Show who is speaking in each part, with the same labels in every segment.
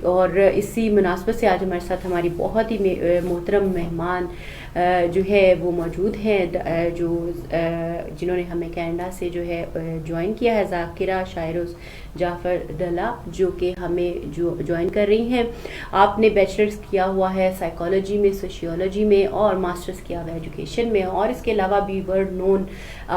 Speaker 1: اور اسی مناسبت سے آج ہمارے ساتھ ہماری بہت ہی محترم مہمان جو ہے وہ موجود ہیں، جو جنہوں نے ہمیں کینیڈا سے جو ہے جوائن کیا ہے، ذاکرہ شائروز جعفر ڈلا، جو کہ ہمیں جو جوائن کر رہی ہیں۔ آپ نے بیچلرز کیا ہوا ہے سائیکالوجی میں، سوشیولوجی میں، اور ماسٹرز کیا ہوا ہے ایجوکیشن میں، اور اس کے علاوہ بھی ورلڈ نون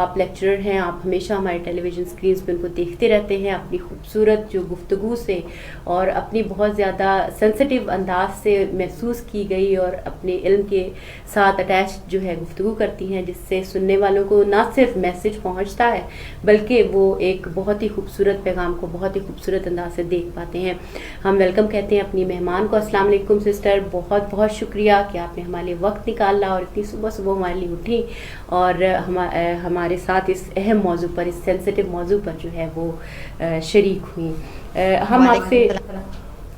Speaker 1: آپ لیکچرر ہیں۔ آپ ہمیشہ ہمارے ٹیلی ویژن اسکرینس پہ ان کو دیکھتے رہتے ہیں، اپنی خوبصورت جو گفتگو سے اور اپنی بہت زیادہ سینسٹیو انداز سے محسوس کی گئی اور اپنے علم کے ساتھ اٹیچ جو ہے گفتگو کرتی ہیں، جس سے سننے والوں کو نہ صرف میسج پہنچتا ہے بلکہ وہ ایک بہت ہی خوبصورت پیغام کو بہت ہی خوبصورت انداز سے دیکھ پاتے ہیں۔ ہم ویلکم کہتے ہیں اپنی مہمان کو۔ السلام علیکم سسٹر، بہت بہت شکریہ کہ آپ نے ہمارے لیے وقت نکالا اور اتنی صبح صبح ہمارے لیے اٹھی اور ہمارے ساتھ اس اہم موضوع پر، اس سینسٹیو موضوع پر جو ہے وہ شریک ہوئیں۔ ہم آپ سے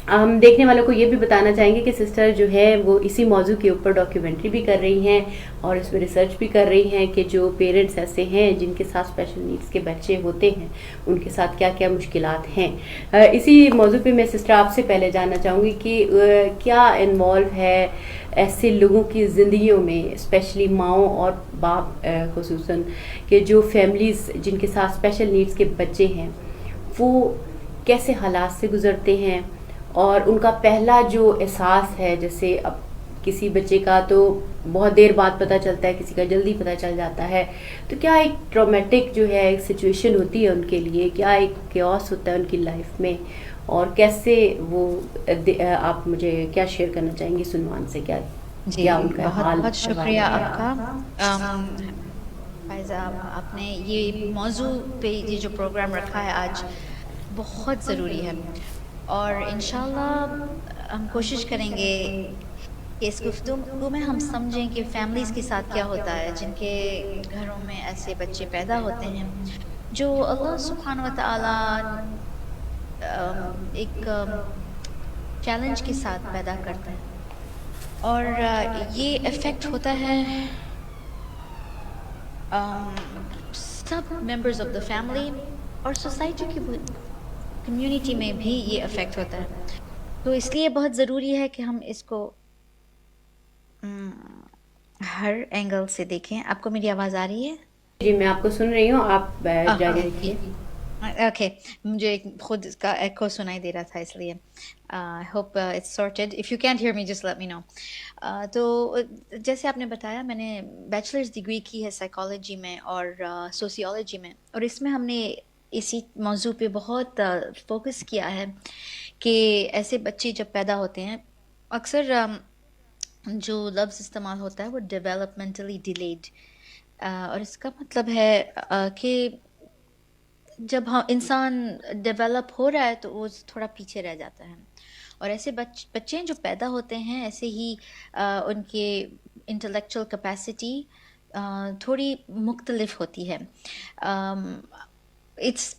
Speaker 1: ہم دیکھنے والوں کو یہ بھی بتانا چاہیں گے کہ سسٹر جو ہے وہ اسی موضوع کے اوپر ڈاکیومنٹری بھی کر رہی ہیں اور اس میں ریسرچ بھی کر رہی ہیں کہ جو پیرنٹس ایسے ہیں جن کے ساتھ اسپیشل نیڈس کے بچے ہوتے ہیں، ان کے ساتھ کیا کیا مشکلات ہیں۔ اسی موضوع پہ میں سسٹر آپ سے پہلے جاننا چاہوں گی کہ کیا انوالو ہے ایسے لوگوں کی زندگیوں میں، اسپیشلی ماؤں اور باپ خصوصاً، کہ جو فیملیز جن کے ساتھ اسپیشل نیڈس کے بچے ہیں وہ کیسے حالات سے گزرتے ہیں، اور ان کا پہلا جو احساس ہے، جیسے اب کسی بچے کا تو بہت دیر بعد پتہ چلتا ہے، کسی کا جلدی پتہ چل جاتا ہے، تو کیا ایک ٹرامیٹک جو ہے ایک سچویشن ہوتی ہے ان کے لیے، کیا ایک کیوس ہوتا ہے ان کی لائف میں، اور کیسے وہ آپ مجھے کیا شیئر کرنا چاہیں گے سنوان سے، کیا
Speaker 2: جی
Speaker 1: کیا ان کا
Speaker 2: بہت
Speaker 1: حال؟
Speaker 2: بہت شکریہ آپ کا فائزہ، آپ نے یہ موضوع پہ یہ جو پروگرام رکھا ہے آج بہت ضروری ہے، اور انشاءاللہ ہم کوشش کریں گے کہ اس گفتگو میں ہم سمجھیں کہ فیملیز کے ساتھ کیا ہوتا ہے جن کے گھروں میں ایسے بچے پیدا ہوتے ہیں جو اللہ سبحانہ و تعالی ایک چیلنج کے ساتھ پیدا کرتے ہیں، اور یہ افیکٹ ہوتا ہے سب ممبرز آف دا فیملی اور سوسائٹی کی کمیونٹی میں بھی یہ افیکٹ ہوتا ہے۔ تو اس لیے بہت ضروری ہے کہ ہم اس کو ہر اینگل سے دیکھیں۔ آپ کو میری آواز آ رہی ہے؟
Speaker 1: جی میں آپ کو سن رہی ہوں، آپ جاری رکھیے۔
Speaker 2: اوکے، مجھے خود کا ایکو سنائی دے رہا تھا، اس لیے hope it's sorted. If you can't hear me just let me know. تو جیسے آپ نے بتایا، میں نے بیچلرز ڈگری کی ہے سائیکالوجی میں اور سوسیولوجی میں، اور اس میں ہم نے اسی موضوع پہ بہت فوکس کیا ہے کہ ایسے بچے جب پیدا ہوتے ہیں، اکثر جو لفظ استعمال ہوتا ہے وہ ڈیولپمنٹلی ڈیلیڈ، اور اس کا مطلب ہے کہ جب انسان ڈیولپ ہو رہا ہے تو وہ تھوڑا پیچھے رہ جاتا ہے، اور ایسے بچے جو پیدا ہوتے ہیں ایسے ہی ان کے انٹلیکچوئل کیپیسٹی تھوڑی مختلف ہوتی ہے۔ It's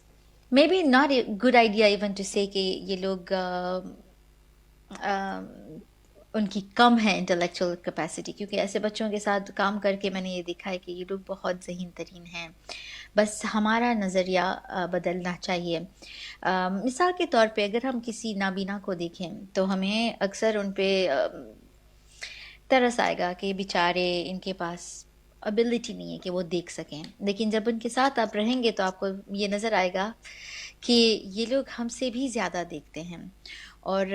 Speaker 2: may be not a good idea even to say کہ یہ لوگ ان کی کم ہے انٹلیکچوئل کیپیسٹی، کیونکہ ایسے بچوں کے ساتھ کام کر کے میں نے یہ دیکھا ہے کہ یہ لوگ بہت ذہین ترین ہیں، بس ہمارا نظریہ بدلنا چاہیے۔ مثال کے طور پہ اگر ہم کسی نابینا کو دیکھیں تو ہمیں اکثر ان پہ ترس آئے گا کہ بیچارے ان کے پاس ابیلٹی نہیں ہے کہ وہ دیکھ سکیں، لیکن جب ان کے ساتھ آپ رہیں گے تو آپ کو یہ نظر آئے گا کہ یہ لوگ ہم سے بھی زیادہ دیکھتے ہیں، اور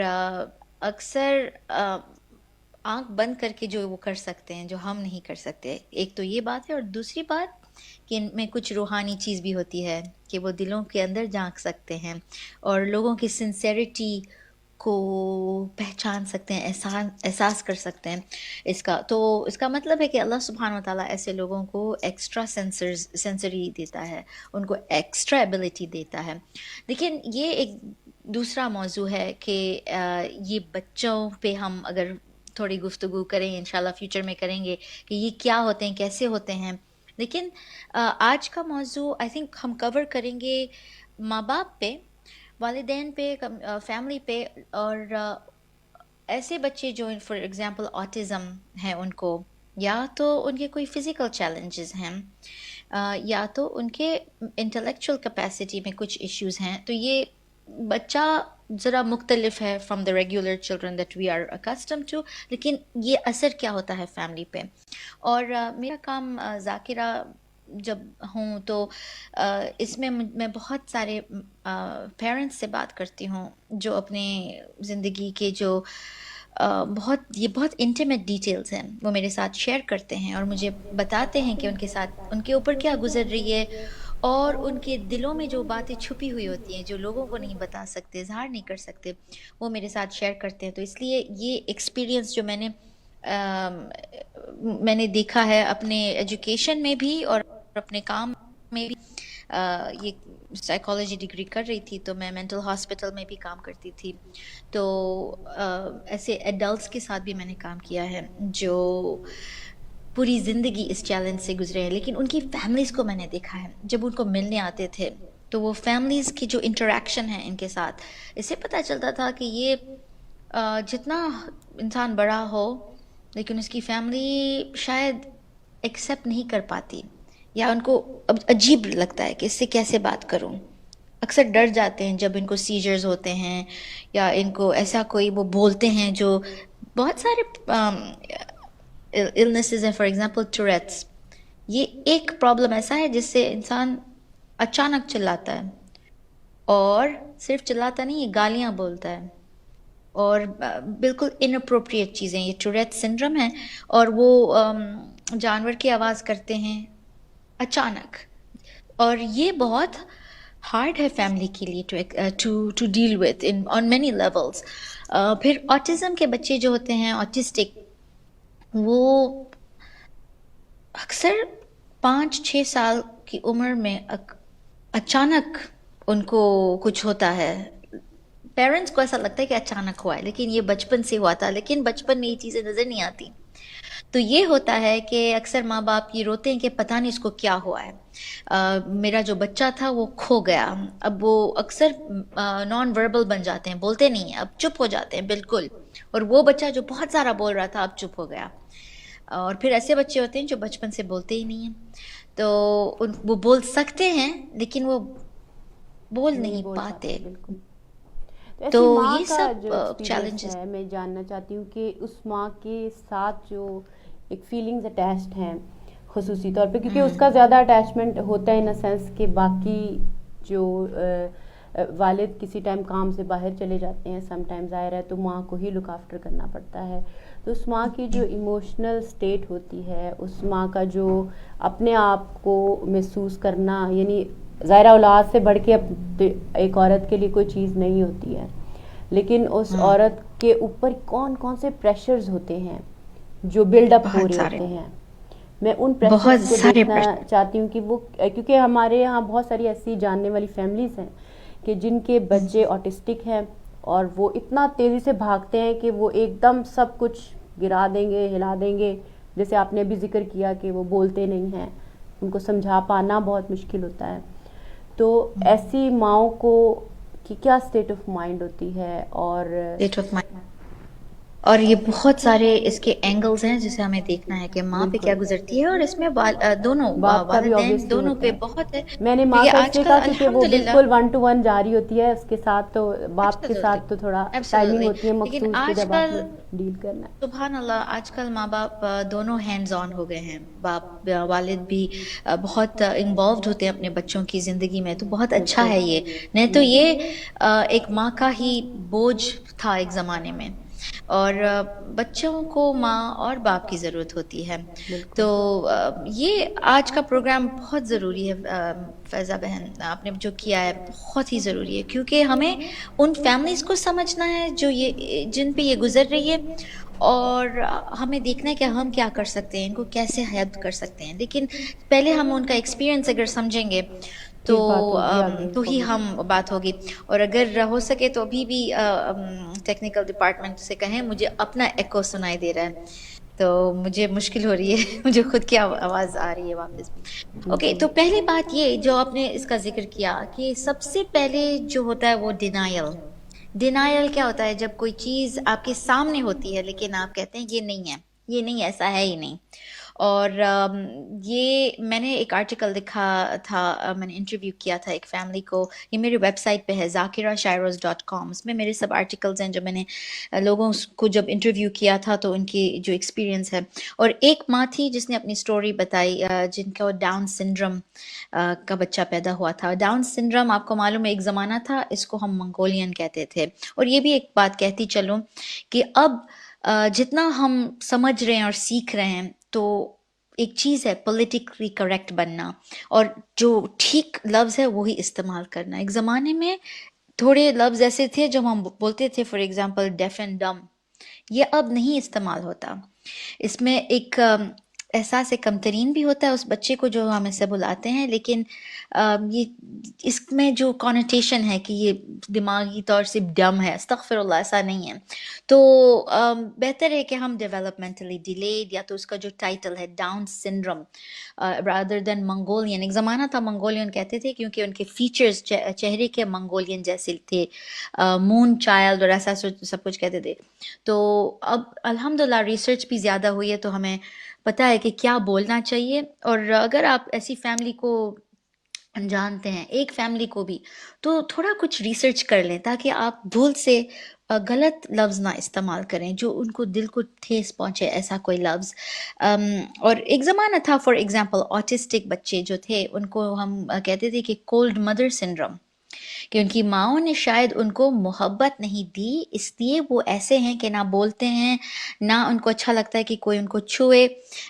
Speaker 2: اکثر آنکھ بند کر کے جو وہ کر سکتے ہیں جو ہم نہیں کر سکتے۔ ایک تو یہ بات ہے، اور دوسری بات کہ ان میں کچھ روحانی چیز بھی ہوتی ہے کہ وہ دلوں کے اندر جھانک سکتے ہیں اور لوگوں کی سنسیریٹی کو پہچان سکتے ہیں، احساس کر سکتے ہیں اس کا۔ تو اس کا مطلب ہے کہ اللہ سبحانہ و تعالیٰ ایسے لوگوں کو ایکسٹرا سینسری دیتا ہے، ان کو ایکسٹرا ایبلٹی دیتا ہے۔ لیکن یہ ایک دوسرا موضوع ہے کہ یہ بچوں پہ ہم اگر تھوڑی گفتگو کریں، انشاءاللہ فیوچر میں کریں گے کہ یہ کیا ہوتے ہیں، کیسے ہوتے ہیں، لیکن آج کا موضوع آئی تھنک ہم کور کریں گے ماں باپ پہ، والدین پہ، فیملی پہ، اور ایسے بچے جو فار ایگزامپل آٹزم ہے ان کو، یا تو ان کے کوئی فزیکل چیلنجز ہیں، یا تو ان کے انٹلیکچوئل کیپیسٹی میں کچھ ایشوز ہیں، تو یہ بچہ ذرا مختلف ہے from the regular children that we are accustom to, لیکن یہ اثر کیا ہوتا ہے فیملی پہ. اور میرا کام ذاکرہ جب ہوں تو اس میں میں بہت سارے پیرنٹس سے بات کرتی ہوں جو اپنے زندگی کے جو یہ بہت انٹیمیٹ ڈیٹیلز ہیں وہ میرے ساتھ شیئر کرتے ہیں اور مجھے بتاتے ہیں کہ ان کے ساتھ ان کے اوپر کیا گزر رہی ہے، اور ان کے دلوں میں جو باتیں چھپی ہوئی ہوتی ہیں جو لوگوں کو نہیں بتا سکتے، اظہار نہیں کر سکتے، وہ میرے ساتھ شیئر کرتے ہیں. تو اس لیے یہ ایکسپیرینس جو میں نے دیکھا ہے اپنے ایجوکیشن میں بھی اور اپنے کام میں بھی. یہ سائیکالوجی ڈگری کر رہی تھی تو میں مینٹل ہاسپٹل میں بھی کام کرتی تھی، تو ایسے ایڈلٹس کے ساتھ بھی میں نے کام کیا ہے جو پوری زندگی اس چیلنج سے گزرے ہیں. لیکن ان کی فیملیز کو میں نے دیکھا ہے جب ان کو ملنے آتے تھے تو وہ فیملیز کی جو انٹریکشن ہے ان کے ساتھ، اس سے پتہ چلتا تھا کہ یہ جتنا انسان بڑا ہو لیکن اس کی فیملی شاید ایکسیپٹ نہیں کر پاتی، یا ان کو اب عجیب لگتا ہے کہ اس سے کیسے بات کروں. اکثر ڈر جاتے ہیں جب ان کو سیجرز ہوتے ہیں یا ان کو ایسا کوئی وہ بولتے ہیں جو بہت سارے illnesses ہیں. فار ایگزامپل ٹوریٹس، یہ ایک پرابلم ایسا ہے جس سے انسان اچانک چلاتا ہے، اور صرف چلاتا نہیں، یہ گالیاں بولتا ہے اور بالکل اناپروپریٹ چیزیں. یہ ٹوریٹ سنڈروم ہے اور وہ جانور کی آواز کرتے ہیں اچانک، اور یہ بہت ہارڈ ہے فیملی کے لیے to deal with on many levels. پھر آٹزم کے بچے جو ہوتے ہیں آٹسٹک، وہ اکثر 5-6 سال کی عمر میں اچانک ان کو کچھ ہوتا ہے. پیرنٹس کو ایسا لگتا ہے کہ اچانک ہوا ہے لیکن یہ بچپن سے ہوا تھا، لیکن بچپن میں یہ چیزیں نظر نہیں آتی. تو یہ ہوتا ہے کہ اکثر ماں باپ یہ روتے ہیں کہ پتہ نہیں اس کو کیا ہوا ہے. میرا جو بچہ تھا وہ کھو گیا. اب وہ اکثر نان وربل بن جاتے ہیں، بولتے نہیں ہیں، اب چپ ہو جاتے ہیں بالکل. اور وہ بچہ جو بہت سارا بول رہا تھا اب چپ ہو گیا. اور پھر ایسے بچے ہوتے ہیں جو بچپن سے بولتے ہی نہیں ہیں، تو وہ بول سکتے ہیں لیکن وہ بول نہیں پاتے.
Speaker 1: بالکل.
Speaker 2: تو
Speaker 1: ایسی ماں
Speaker 2: یہ
Speaker 1: کا
Speaker 2: سب
Speaker 1: جو ایکسپیرینس
Speaker 2: چیلنجز.
Speaker 1: ہے، میں جاننا چاہتی ہوں کہ اس ماں کے ساتھ جو ایک فیلنگز اٹیچڈ ہیں خصوصی طور پہ، کیونکہ اس کا زیادہ اٹیچمنٹ ہوتا ہے ان اے سینس کہ باقی جو والد کسی ٹائم کام سے باہر چلے جاتے ہیں، سم ٹائم ظاہر ہے تو ماں کو ہی لک آفٹر کرنا پڑتا ہے. تو اس ماں کی جو ایموشنل سٹیٹ ہوتی ہے، اس ماں کا جو اپنے آپ کو محسوس کرنا، یعنی ظاہرہ اولاد سے بڑھ کے ایک عورت کے لیے کوئی چیز نہیں ہوتی ہے، لیکن اس عورت کے اوپر کون کون سے پریشرز ہوتے ہیں جو بلڈ اپ ہو رہے ہوتے ہیں. میں ان پریشرز کو دیکھنا چاہتی ہوں کہ وہ، کیونکہ ہمارے یہاں بہت ساری ایسی جاننے والی فیملیز ہیں کہ جن کے بچے آٹسٹک ہیں اور وہ اتنا تیزی سے بھاگتے ہیں کہ وہ ایک دم سب کچھ گرا دیں گے، ہلا دیں گے. جیسے آپ نے بھی ذکر کیا کہ وہ بولتے نہیں ہیں، ان کو سمجھا پانا بہت مشکل ہوتا ہے. تو ایسی ماؤں کو کی کیا اسٹیٹ آف مائنڈ ہوتی ہے؟
Speaker 2: اور یہ بہت سارے اس کے اینگلز ہیں جسے ہمیں دیکھنا ہے کہ ماں پہ کیا گزرتی ہے، اور اس میں دونوں
Speaker 1: باپ کا بھی
Speaker 2: والدین
Speaker 1: obviously
Speaker 2: دونوں
Speaker 1: ہوتا
Speaker 2: پہ
Speaker 1: ہے.
Speaker 2: بہت ہے.
Speaker 1: میں نے ماں
Speaker 2: کیونکہ
Speaker 1: کا اس
Speaker 2: آج
Speaker 1: لیے
Speaker 2: کل
Speaker 1: کہا کیونکہ وہ
Speaker 2: الحمدللہ
Speaker 1: بالکل 1 to 1 جاری ہوتی ہے، اس کے ساتھ تو باپ کے ساتھ تو تھوڑا ٹائمنگ ہوتی ہے
Speaker 2: لیکن
Speaker 1: مخصوص کہ
Speaker 2: آج
Speaker 1: جب آپ
Speaker 2: کل
Speaker 1: نے ڈیل کرنا ہے.
Speaker 2: سبحان اللہ، آج کل ماں باپ دونوں ہینڈز آن ہو گئے ہیں. باپ والد بھی بہت انوالوڈ ہوتے ہیں اپنے بچوں کی زندگی میں، تو بہت اچھا ہے. یہ نہیں تو یہ ایک ماں کا ہی بوجھ تھا ایک زمانے میں، اور بچوں کو ماں اور باپ کی ضرورت ہوتی ہے. تو یہ آج کا پروگرام بہت ضروری ہے. فیضہ بہن آپ نے جو کیا ہے بہت ہی ضروری ہے، کیونکہ ہمیں ان فیملیز کو سمجھنا ہے جو جن پہ یہ گزر رہی ہے، اور ہمیں دیکھنا ہے کہ ہم کیا کر سکتے ہیں، ان کو کیسے ہیلپ کر سکتے ہیں. لیکن پہلے ہم ان کا ایکسپیرئنس اگر سمجھیں گے تو ہی ہم بات ہوگی. اور اگر ہو سکے تو ابھی بھی ٹیکنیکل ڈپارٹمنٹ سے کہیں، مجھے اپنا ایکو سنائی دے رہا ہے تو مجھے مشکل ہو رہی ہے، مجھے خود کی آواز آ رہی ہے واپس. اوکے، تو پہلی بات یہ جو آپ نے اس کا ذکر کیا کہ سب سے پہلے جو ہوتا ہے وہ ڈینائل کیا ہوتا ہے؟ جب کوئی چیز آپ کے سامنے ہوتی ہے لیکن آپ کہتے ہیں یہ نہیں ہے، یہ نہیں، ایسا ہے ہی نہیں. اور یہ میں نے ایک آرٹیکل دکھا تھا، میں نے انٹرویو کیا تھا ایک فیملی کو، یہ میری ویب سائٹ پہ ہے zakirashairoz.com، اس میں میرے سب آرٹیکلز ہیں جو میں نے لوگوں کو جب انٹرویو کیا تھا تو ان کی جو ایکسپیرینس ہے. اور ایک ماں تھی جس نے اپنی سٹوری بتائی جن کو ڈاؤن سنڈروم کا بچہ پیدا ہوا تھا. ڈاؤن سنڈروم آپ کو معلوم ہے ایک زمانہ تھا اس کو ہم منگولین کہتے تھے. اور یہ بھی ایک بات کہتی چلوں کہ اب جتنا ہم سمجھ رہے ہیں اور سیکھ رہے ہیں تو ایک چیز ہے پولیٹیکلی کریکٹ بننا اور جو ٹھیک لفظ ہے وہی استعمال کرنا. ایک زمانے میں تھوڑے لفظ ایسے تھے جو ہم بولتے تھے، فار ایگزامپل ڈیف اینڈ ڈم، یہ اب نہیں استعمال ہوتا. اس میں ایک احساس کم ترین بھی ہوتا ہے اس بچے کو جو ہم اسے بلاتے ہیں، لیکن یہ اس میں جو کانوٹیشن ہے کہ یہ دماغی طور سے ڈم ہے، استغفر اللہ، ایسا نہیں ہے. تو بہتر ہے کہ ہم ڈیولپمنٹلی ڈیلیڈ، یا تو اس کا جو ٹائٹل ہے down syndrome rather than Mongolian. ایک زمانہ تھا منگولین کہتے تھے کیونکہ ان کے فیچرز چہرے کے منگولین جیسے تھے، مون چائلڈ اور ایسا سب کچھ کہتے تھے. تو اب الحمدللہ ریسرچ بھی زیادہ ہوئی ہے تو ہمیں پتہ ہے کہ کیا بولنا چاہیے. اور اگر آپ ایسی فیملی کو جانتے ہیں، ایک فیملی کو بھی، تو تھوڑا کچھ ریسرچ کر لیں تاکہ آپ بھول سے غلط لفظ نہ استعمال کریں جو ان کو دل کو ٹھیس پہنچے، ایسا کوئی لفظ. اور ایک زمانہ تھا فار ایگزامپل آٹسٹک بچے جو تھے ان کو ہم کہتے تھے کہ کولڈ مدر سنڈروم، کہ ان کی ماؤں نے شاید ان کو محبت نہیں دی، اس لیے وہ ایسے ہیں کہ نہ بولتے ہیں، نہ ان کو اچھا لگتا ہے کہ کوئی ان کو چھوئے،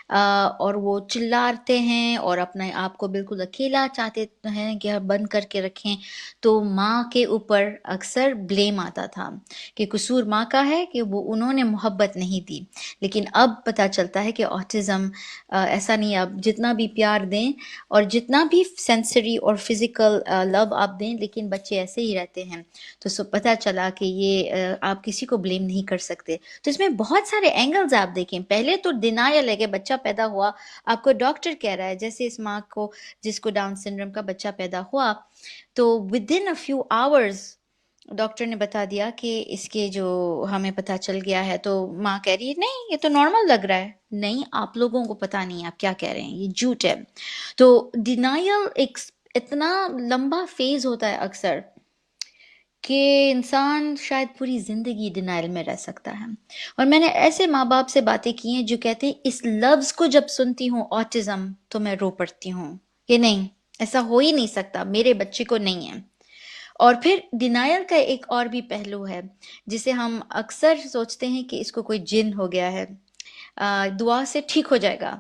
Speaker 2: اور وہ چلاتے ہیں اور اپنے آپ کو بالکل اکیلا چاہتے ہیں کہ بند کر کے رکھیں. تو ماں کے اوپر اکثر بلیم آتا تھا کہ قصور ماں کا ہے کہ وہ انہوں نے محبت نہیں دی. لیکن اب پتہ چلتا ہے کہ آٹزم ایسا نہیں ہے. اب جتنا بھی پیار دیں اور جتنا بھی سینسری اور فزیکل لو آپ دیں، لیکن بچے ایسے ہی رہتے ہیں. تو پتہ چلا کہ یہ آپ کسی کو بلیم نہیں کر سکتے. تو اس میں بہت سارے اینگلز آپ دیکھیں. پہلے تو ڈینائل ہے کہ بچہ پیدا ہوا، آپ کو ڈاکٹر کہہ رہا ہے، جیسے اس ماں کو جس کو ڈاؤن سنڈروم کا بچہ پیدا ہوا تو ودن اے فیو آورز ڈاکٹر نے بتا دیا کہ اس کے جو ہمیں پتہ چل گیا ہے. تو ماں کہہ رہی ہے نہیں یہ تو نارمل لگ رہا ہے. نہیں، آپ لوگوں کو پتہ نہیں آپ کیا کہہ رہے ہیں، یہ جھوٹ ہے. تو ڈینائل ایک اتنا لمبا فیز ہوتا ہے اکثر کہ انسان شاید پوری زندگی ڈینائل میں رہ سکتا ہے. اور میں نے ایسے ماں باپ سے باتیں کی ہیں جو کہتے ہیں اس لفظ کو جب سنتی ہوں آٹزم تو میں رو پڑتی ہوں کہ نہیں، ایسا ہو ہی نہیں سکتا، میرے بچے کو نہیں ہے. اور پھر ڈینائل کا ایک اور بھی پہلو ہے جسے ہم اکثر سوچتے ہیں کہ اس کو کوئی جن ہو گیا ہے، دعا سے ٹھیک ہو جائے گا.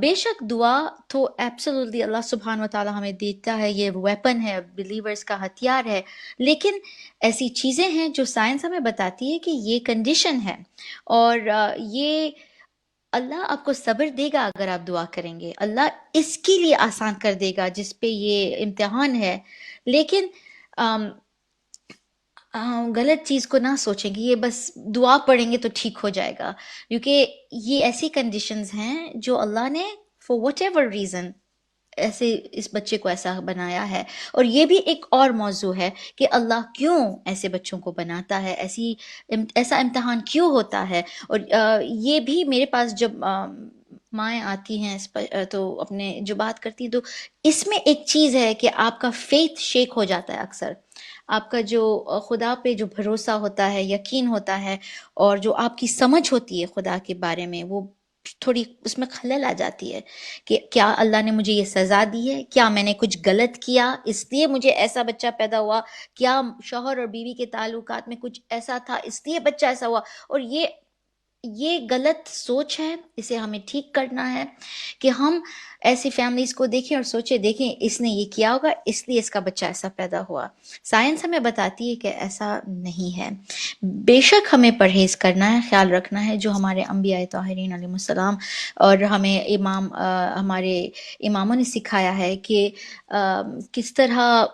Speaker 2: بے شک دعا تو ایبسولوٹلی اللہ سبحانہ و تعالیٰ ہمیں دیتا ہے، یہ ویپن ہے، بلیورز کا ہتھیار ہے. لیکن ایسی چیزیں ہیں جو سائنس ہمیں بتاتی ہے کہ یہ کنڈیشن ہے، اور یہ اللہ آپ کو صبر دے گا اگر آپ دعا کریں گے. اللہ اس کے لیے آسان کر دے گا جس پہ یہ امتحان ہے. لیکن غلط چیز کو نہ سوچیں کہ یہ بس دعا پڑھیں گے تو ٹھیک ہو جائے گا، کیونکہ یہ ایسی کنڈیشنز ہیں جو اللہ نے فار وٹ ایور ریزن ایسے اس بچے کو ایسا بنایا ہے. اور یہ بھی ایک اور موضوع ہے کہ اللہ کیوں ایسے بچوں کو بناتا ہے، ایسا امتحان کیوں ہوتا ہے. اور یہ بھی میرے پاس جب مائیں آتی ہیں تو اپنے جو بات کرتی ہیں تو اس میں ایک چیز ہے کہ آپ کا فیتھ شیک ہو جاتا ہے اکثر. آپ کا جو خدا پہ جو بھروسہ ہوتا ہے، یقین ہوتا ہے، اور جو آپ کی سمجھ ہوتی ہے خدا کے بارے میں، وہ تھوڑی اس میں خلل آ جاتی ہے کہ کیا اللہ نے مجھے یہ سزا دی ہے، کیا میں نے کچھ غلط کیا اس لیے مجھے ایسا بچہ پیدا ہوا، کیا شوہر اور بیوی کے تعلقات میں کچھ ایسا تھا اس لیے بچہ ایسا ہوا. اور یہ غلط سوچ ہے، اسے ہمیں ٹھیک کرنا ہے کہ ہم ایسی فیملیز کو دیکھیں اور سوچیں دیکھیں اس نے یہ کیا ہوگا اس لیے اس کا بچہ ایسا پیدا ہوا. سائنس ہمیں بتاتی ہے کہ ایسا نہیں ہے. بے شک ہمیں پرہیز کرنا ہے، خیال رکھنا ہے جو ہمارے انبیاء طاہرین علیہ السلام اور ہمیں ہمارے اماموں نے سکھایا ہے کہ کس طرح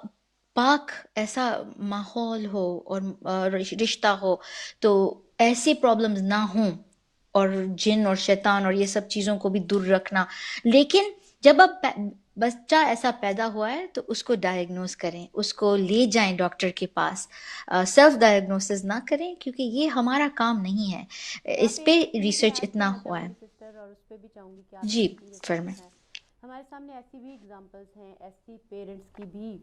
Speaker 2: پاک ایسا ماحول ہو اور رشتہ ہو تو ایسی پرابلمز نہ ہوں، اور جن اور شیطان اور یہ سب چیزوں کو بھی دور رکھنا. لیکن جب اب بچہ ایسا پیدا ہوا ہے تو اس کو ڈائگنوز کریں، اس کو لے جائیں ڈاکٹر کے پاس. سیلف ڈائگنوسس نہ کریں کیونکہ یہ ہمارا کام نہیں ہے، اس پہ ریسرچ اتنا ہوا ہے.
Speaker 1: اور اس پہ بھی چاہوں گی کہ آپ
Speaker 2: جی
Speaker 1: اس کی
Speaker 2: فرمائیں.
Speaker 1: ہے. ہمارے سامنے ایسی بھی اگزامپلس ہیں ایسی پیرنٹس کی بھی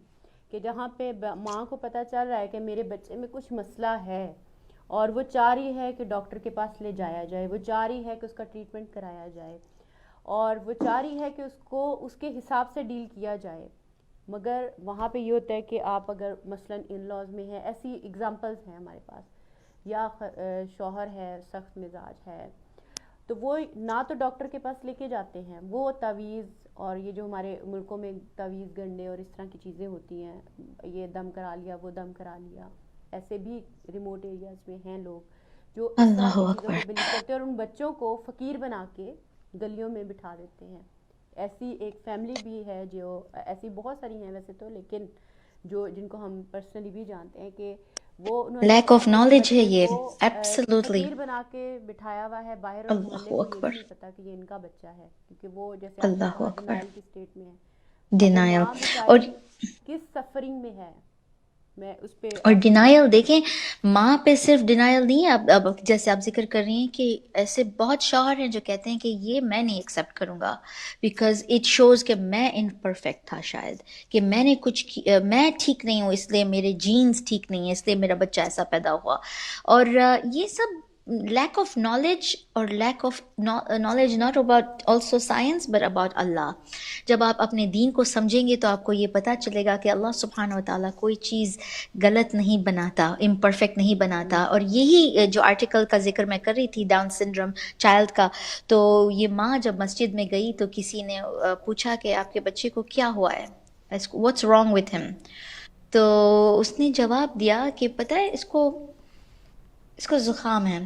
Speaker 1: کہ جہاں پہ ماں کو پتہ چل رہا ہے کہ میرے بچے میں کچھ مسئلہ ہے اور وہ چاہ رہی ہے کہ ڈاکٹر کے پاس لے جایا جائے, وہ چاہ رہی ہے کہ اس کا ٹریٹمنٹ کرایا جائے اور وہ چاہ رہی ہے کہ اس کو اس کے حساب سے ڈیل کیا جائے, مگر وہاں پہ یہ ہوتا ہے کہ آپ اگر مثلاً ان لاز میں ہیں, ایسی اگزامپلس ہیں ہمارے پاس, یا شوہر ہے سخت مزاج ہے تو وہ نہ تو ڈاکٹر کے پاس لے کے جاتے ہیں, وہ تعویذ اور یہ جو ہمارے ملکوں میں تعویذ گنڈے اور اس طرح کی چیزیں ہوتی ہیں, یہ دم کرا لیا وہ دم کرا لیا, ایسے بھی ریموٹ ایریاز میں ہیں لوگ جو اس طرح
Speaker 2: اللہ
Speaker 1: کی چیزوں
Speaker 2: اکبر.
Speaker 1: پہ بلیو کرتے ہیں اور ان بچوں کو فقیر بنا کے گلیوں میں بٹھا دیتے ہیں. ایسی ایک فیملی بھی ہے جو, ایسی بہت ساری ہیں ویسے تو, لیکن جو جن کو ہم پرسنلی بھی جانتے ہیں کہ وہ انہوں نے
Speaker 2: لیک آف
Speaker 1: اپنے
Speaker 2: نالج ہے
Speaker 1: بچے
Speaker 2: یہ,
Speaker 1: کو
Speaker 2: ایبسلیوٹلی.
Speaker 1: فقیر بنا کے بٹھایا ہوا ہے باہر, اور
Speaker 2: اللہ
Speaker 1: محلے کو یہ بھی
Speaker 2: اکبر,
Speaker 1: نہیں پتا کہ یہ ان کا بچہ ہے, کیونکہ وہ جیسے آپ نے
Speaker 2: اللہ
Speaker 1: کہا
Speaker 2: اکبر.
Speaker 1: ڈینائل کی اسٹیٹ میں ہے. اب وہ
Speaker 2: ڈینائل.
Speaker 1: ماں
Speaker 2: اور
Speaker 1: بیچاری کس سفرنگ میں ہے, میں اس پہ
Speaker 2: اور
Speaker 1: آپ کو
Speaker 2: ڈینائل دیکھیں, ماں پہ صرف ڈینائل نہیں ہے. اب جیسے آپ ذکر کر رہی ہیں کہ ایسے بہت شوہر ہیں جو کہتے ہیں کہ یہ میں نہیں ایکسیپٹ کروں گا بیکاز اٹ شوز کہ میں امپرفیکٹ تھا, شاید کہ میں نے کچھ میں ٹھیک نہیں ہوں, اس لیے میرے جینز ٹھیک نہیں ہیں, اس لیے میرا بچہ ایسا پیدا ہوا. اور یہ سب لیک آف نالج, اور lack of knowledge not about also science but about Allah. جب آپ اپنے دین کو سمجھیں گے تو آپ کو یہ پتہ چلے گا کہ اللہ سبحانہ و تعالیٰ کوئی چیز غلط نہیں بناتا, امپرفیکٹ نہیں بناتا. اور یہی جو آرٹیکل کا ذکر میں کر رہی تھی ڈاؤن سنڈروم چائلڈ کا, تو یہ ماں جب مسجد میں گئی تو کسی نے پوچھا کہ آپ کے بچے کو کیا ہوا ہے, واٹس رانگ وتھ ہم. تو اس نے جواب دیا کہ پتہ ہے اس کو زکام ہے.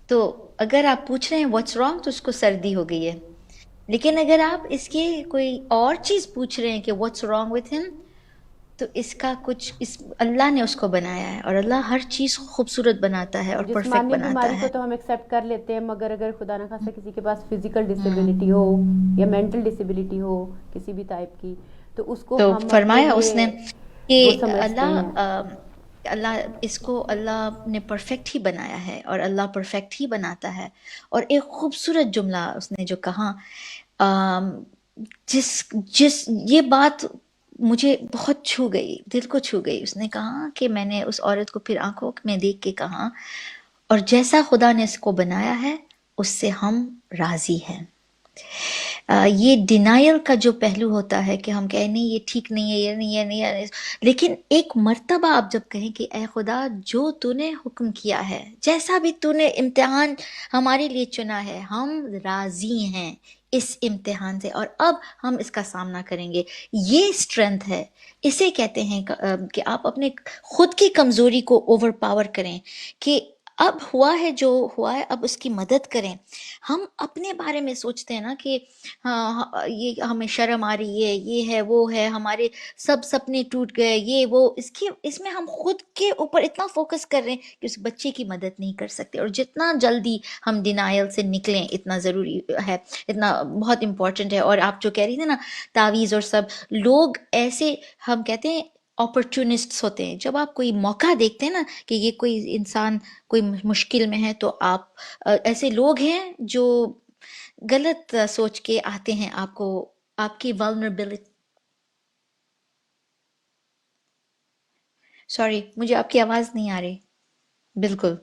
Speaker 2: تو اگر آپ پوچھ رہے ہیں واٹس رانگ تو اس کو سردی ہو گئی ہے. لیکن اگر آپ اس کے کوئی اور چیز پوچھ رہے ہیں کہ واٹس رانگ وتھ ہم, تو اس کا کچھ اللہ نے اس کو بنایا ہے, اور اللہ ہر چیز خوبصورت بناتا ہے اور پرفیکٹ
Speaker 1: جسمانی بیماری
Speaker 2: بناتا
Speaker 1: کو
Speaker 2: ہے.
Speaker 1: تو ہم ایکسیپٹ کر لیتے ہیں, مگر اگر خدا نہ خواستہ کسی کے پاس فزیکل ڈسیبلٹی ہو یا مینٹل ڈسیبلٹی ہو کسی بھی ٹائپ کی, تو اس کو
Speaker 2: تو
Speaker 1: ہم اپنے
Speaker 2: فرمایا اس نے
Speaker 1: لیے
Speaker 2: کہ
Speaker 1: وہ سمجھتے ہیں.
Speaker 2: اللہ اس کو اللہ نے پرفیکٹ ہی بنایا ہے, اور اللہ پرفیکٹ ہی بناتا ہے. اور ایک خوبصورت جملہ اس نے جو کہا, جس یہ بات مجھے بہت چھو گئی, دل کو چھو گئی. اس نے کہا کہ میں نے اس عورت کو پھر آنکھوں میں دیکھ کے کہا, اور جیسا خدا نے اس کو بنایا ہے اس سے ہم راضی ہیں. یہ ڈینائل کا جو پہلو ہوتا ہے کہ ہم کہیں نہیں یہ ٹھیک نہیں ہے, یہ نہیں, یہ نہیں ہے, لیکن ایک مرتبہ آپ جب کہیں کہ اے خدا جو تو نے حکم کیا ہے, جیسا بھی تو نے امتحان ہمارے لیے چنا ہے, ہم راضی ہیں اس امتحان سے, اور اب ہم اس کا سامنا کریں گے. یہ اسٹرینتھ ہے, اسے کہتے ہیں کہ آپ اپنے خود کی کمزوری کو اوور پاور کریں, کہ اب ہوا ہے جو ہوا ہے اب اس کی مدد کریں. ہم اپنے بارے میں سوچتے ہیں نا کہ ہاں یہ ہمیں شرم آ رہی ہے, یہ ہے وہ ہے, ہمارے سب سپنے ٹوٹ گئے, یہ وہ, اس میں ہم خود کے اوپر اتنا فوکس کر رہے ہیں کہ اس بچے کی مدد نہیں کر سکتے. اور جتنا جلدی ہم ڈینائل سے نکلیں اتنا ضروری ہے, اتنا بہت امپورٹنٹ ہے. اور آپ جو کہہ رہی تھے نا تعویذ اور سب, لوگ ایسے ہم کہتے ہیں اپرچونسٹس ہوتے ہیں. جب آپ کوئی موقع دیکھتے ہیں نا کہ یہ کوئی انسان کوئی مشکل میں ہے, تو آپ ایسے لوگ ہیں جو غلط سوچ کے آتے ہیں آپ کو, آپ کی vulnerability. سوری مجھے آپ کی آواز نہیں آ رہی بالکل.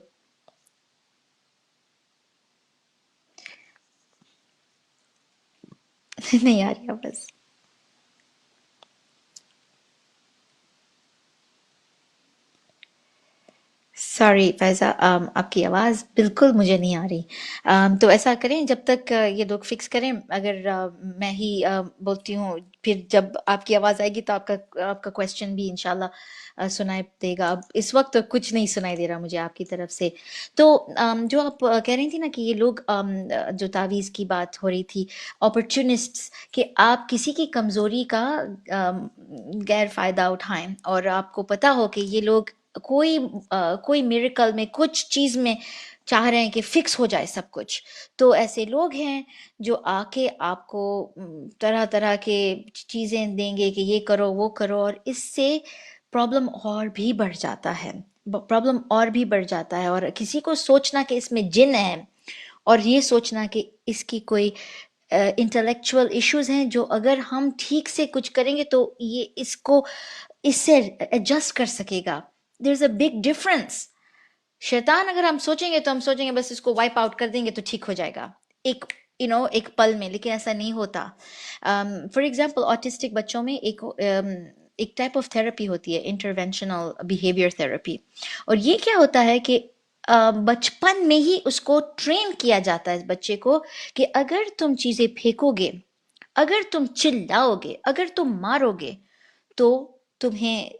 Speaker 2: نہیں آ رہی آواز. سوری فیضا, آپ کی آواز بالکل مجھے نہیں آ رہی. تو ایسا کریں جب تک یہ لوگ فکس کریں, اگر میں ہی بولتی ہوں, پھر جب آپ کی آواز آئے گی تو آپ کا کویسچن بھی انشاءاللہ سنائی دے گا. اب اس وقت تو کچھ نہیں سنائی دے رہا مجھے آپ کی طرف سے. تو جو آپ کہہ رہی تھی نا کہ یہ لوگ جو تعویذ کی بات ہو رہی تھی, اپرچونسٹس, کہ آپ کسی کی کمزوری کا غیر فائدہ اٹھائیں, اور آپ کو پتہ ہو کہ یہ لوگ کوئی میریکل میں کچھ چیز میں چاہ رہے ہیں کہ فکس ہو جائے سب کچھ. تو ایسے لوگ ہیں جو آ کے آپ کو طرح طرح کے چیزیں دیں گے کہ یہ کرو وہ کرو, اور اس سے پرابلم اور بھی بڑھ جاتا ہے, اور کسی کو سوچنا کہ اس میں جن ہے اور یہ سوچنا کہ اس کی کوئی انٹلیکچوئل ایشوز ہیں جو اگر ہم ٹھیک سے کچھ کریں گے تو یہ اس سے ایڈجسٹ کر سکے گا. دیر از اے بگ ڈفرنس. شیطان اگر ہم سوچیں گے تو ہم سوچیں گے بس اس کو وائپ آؤٹ کر دیں گے تو ٹھیک ہو جائے گا ایک پل میں, لیکن ایسا نہیں ہوتا. فار ایگزامپل آٹسٹک بچوں میں ایک ٹائپ آف تھراپی ہوتی ہے, انٹرونشنل بیہیویئر تھراپی. اور یہ کیا ہوتا ہے کہ بچپن میں ہی اس کو ٹرین کیا جاتا ہے اس بچے کو کہ اگر تم چیزیں پھینکو گے, اگر تم چلاؤ گے, اگر تم مارو گے تو تمہیں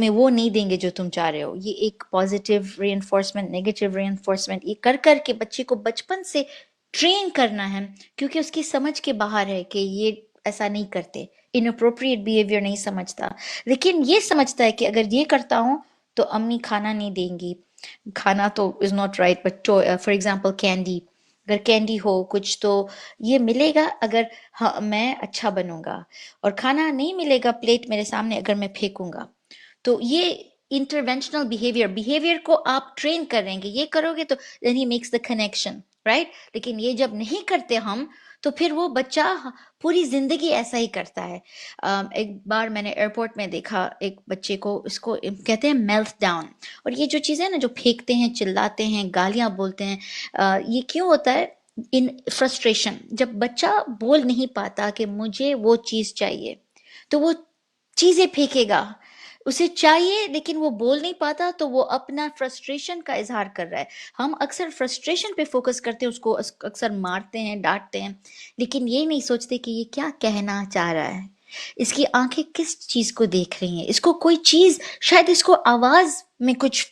Speaker 2: وہ نہیں دیں گے جو تم چاہ رہے ہو. یہ ایک پازیٹیو ری انفورسمنٹ, نیگیٹو ری انفورسمنٹ, یہ کر کے بچے کو بچپن سے ٹرین کرنا ہے, کیونکہ اس کی سمجھ کے باہر ہے کہ یہ ایسا نہیں کرتے, اناپروپریٹ بیہیویئر نہیں سمجھتا, لیکن یہ سمجھتا ہے کہ اگر یہ کرتا ہوں تو امی کھانا نہیں دیں گی. کھانا تو is not right, but for example candy, اگر کینڈی ہو کچھ تو یہ ملے گا اگر میں اچھا بنوں گا, اور کھانا نہیں ملے گا پلیٹ میرے سامنے اگر میں پھینکوں گا. تو یہ انٹرونشنل بیہیویئر کو آپ ٹرین کر رہے ہیں کہ یہ کرو گے تو then he makes the connection, right. لیکن یہ جب نہیں کرتے ہم تو پھر وہ بچہ پوری زندگی ایسا ہی کرتا ہے. ایک بار میں نے ایئرپورٹ میں دیکھا ایک بچے کو, اس کو کہتے ہیں میلٹ ڈاؤن. اور یہ جو چیزیں نا جو پھینکتے ہیں, چلاتے ہیں, گالیاں بولتے ہیں, یہ کیوں ہوتا ہے؟ In frustration. جب بچہ بول نہیں پاتا کہ مجھے وہ چیز چاہیے تو وہ چیزیں پھینکے گا, اسے چاہیے لیکن وہ بول نہیں پاتا تو وہ اپنا فرسٹریشن کا اظہار کر رہا ہے. ہم اکثر فرسٹریشن پہ فوکس کرتے ہیں, اس کو اکثر مارتے ہیں, ڈانٹتے ہیں, لیکن یہ نہیں سوچتے کہ یہ کیا کہنا چاہ رہا ہے, اس کی آنکھیں کس چیز کو دیکھ رہی ہیں, اس کو کوئی چیز شاید اس کو آواز میں کچھ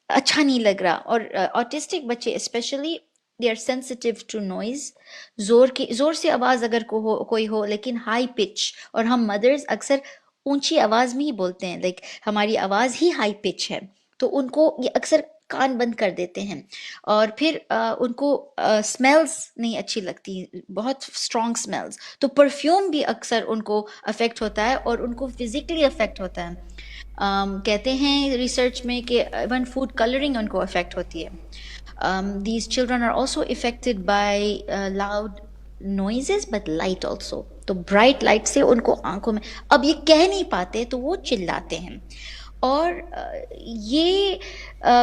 Speaker 2: اچھا نہیں لگ رہا. اور آٹسٹک بچے specially they are sensitive to noise. زور سے آواز اگر کوئی ہو لیکن ہائی پچ, اور ہم مدرز اکثر اونچی آواز میں ہی بولتے ہیں, لائک ہماری آواز ہی ہائی پچ ہے, تو ان کو یہ اکثر کان بند کر دیتے ہیں. اور پھر ان کو سمیلز نہیں اچھی لگتی, بہت اسٹرانگ سمیلز, تو پرفیوم بھی اکثر ان کو افیکٹ ہوتا ہے اور ان کو فزیکلی افیکٹ ہوتا ہے. کہتے ہیں ریسرچ میں کہ ایون فوڈ کلرنگ ان کو افیکٹ ہوتی ہے. These children are also affected by loud noises but light also. تو برائٹ لائٹ سے ان کو آنکھوں میں, اب یہ کہہ نہیں پاتے تو وہ چلاتے ہیں. اور یہ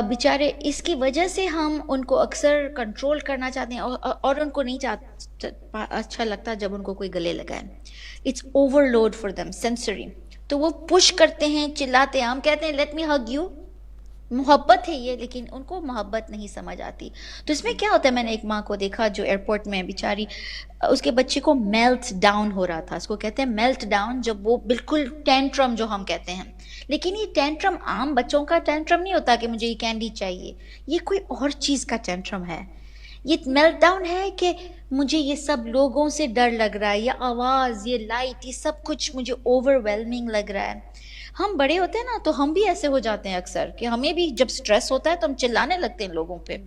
Speaker 2: بیچارے اس کی وجہ سے ہم ان کو اکثر کنٹرول کرنا چاہتے ہیں, اور ان کو نہیں اچھا لگتا جب ان کو کوئی گلے لگائے. It's overload for them sensory, تو وہ پش کرتے ہیں, چلاتے ہیں. ہم کہتے ہیں لیٹ می ہگ یو, محبت ہے یہ, لیکن ان کو محبت نہیں سمجھ آتی. تو اس میں کیا ہوتا ہے, میں نے ایک ماں کو دیکھا جو ایئرپورٹ میں بیچاری, اس کے بچے کو میلٹ ڈاؤن ہو رہا تھا. اس کو کہتے ہیں میلٹ ڈاؤن, جب وہ بالکل ٹینٹرم جو ہم کہتے ہیں. لیکن یہ ٹینٹرم عام بچوں کا ٹینٹرم نہیں ہوتا کہ مجھے یہ کینڈی چاہیے, یہ کوئی اور چیز کا ٹینٹرم ہے. یہ میلٹ ڈاؤن ہے کہ مجھے یہ سب لوگوں سے ڈر لگ رہا ہے, یہ آواز, یہ لائٹ, یہ سب کچھ مجھے اوور ویلمنگ لگ رہا ہے. ہم بڑے ہوتے ہیں نا تو ہم بھی ایسے ہو جاتے ہیں اکثر کہ ہمیں بھی جب سٹریس ہوتا ہے تو ہم چلانے لگتے ہیں لوگوں پہ,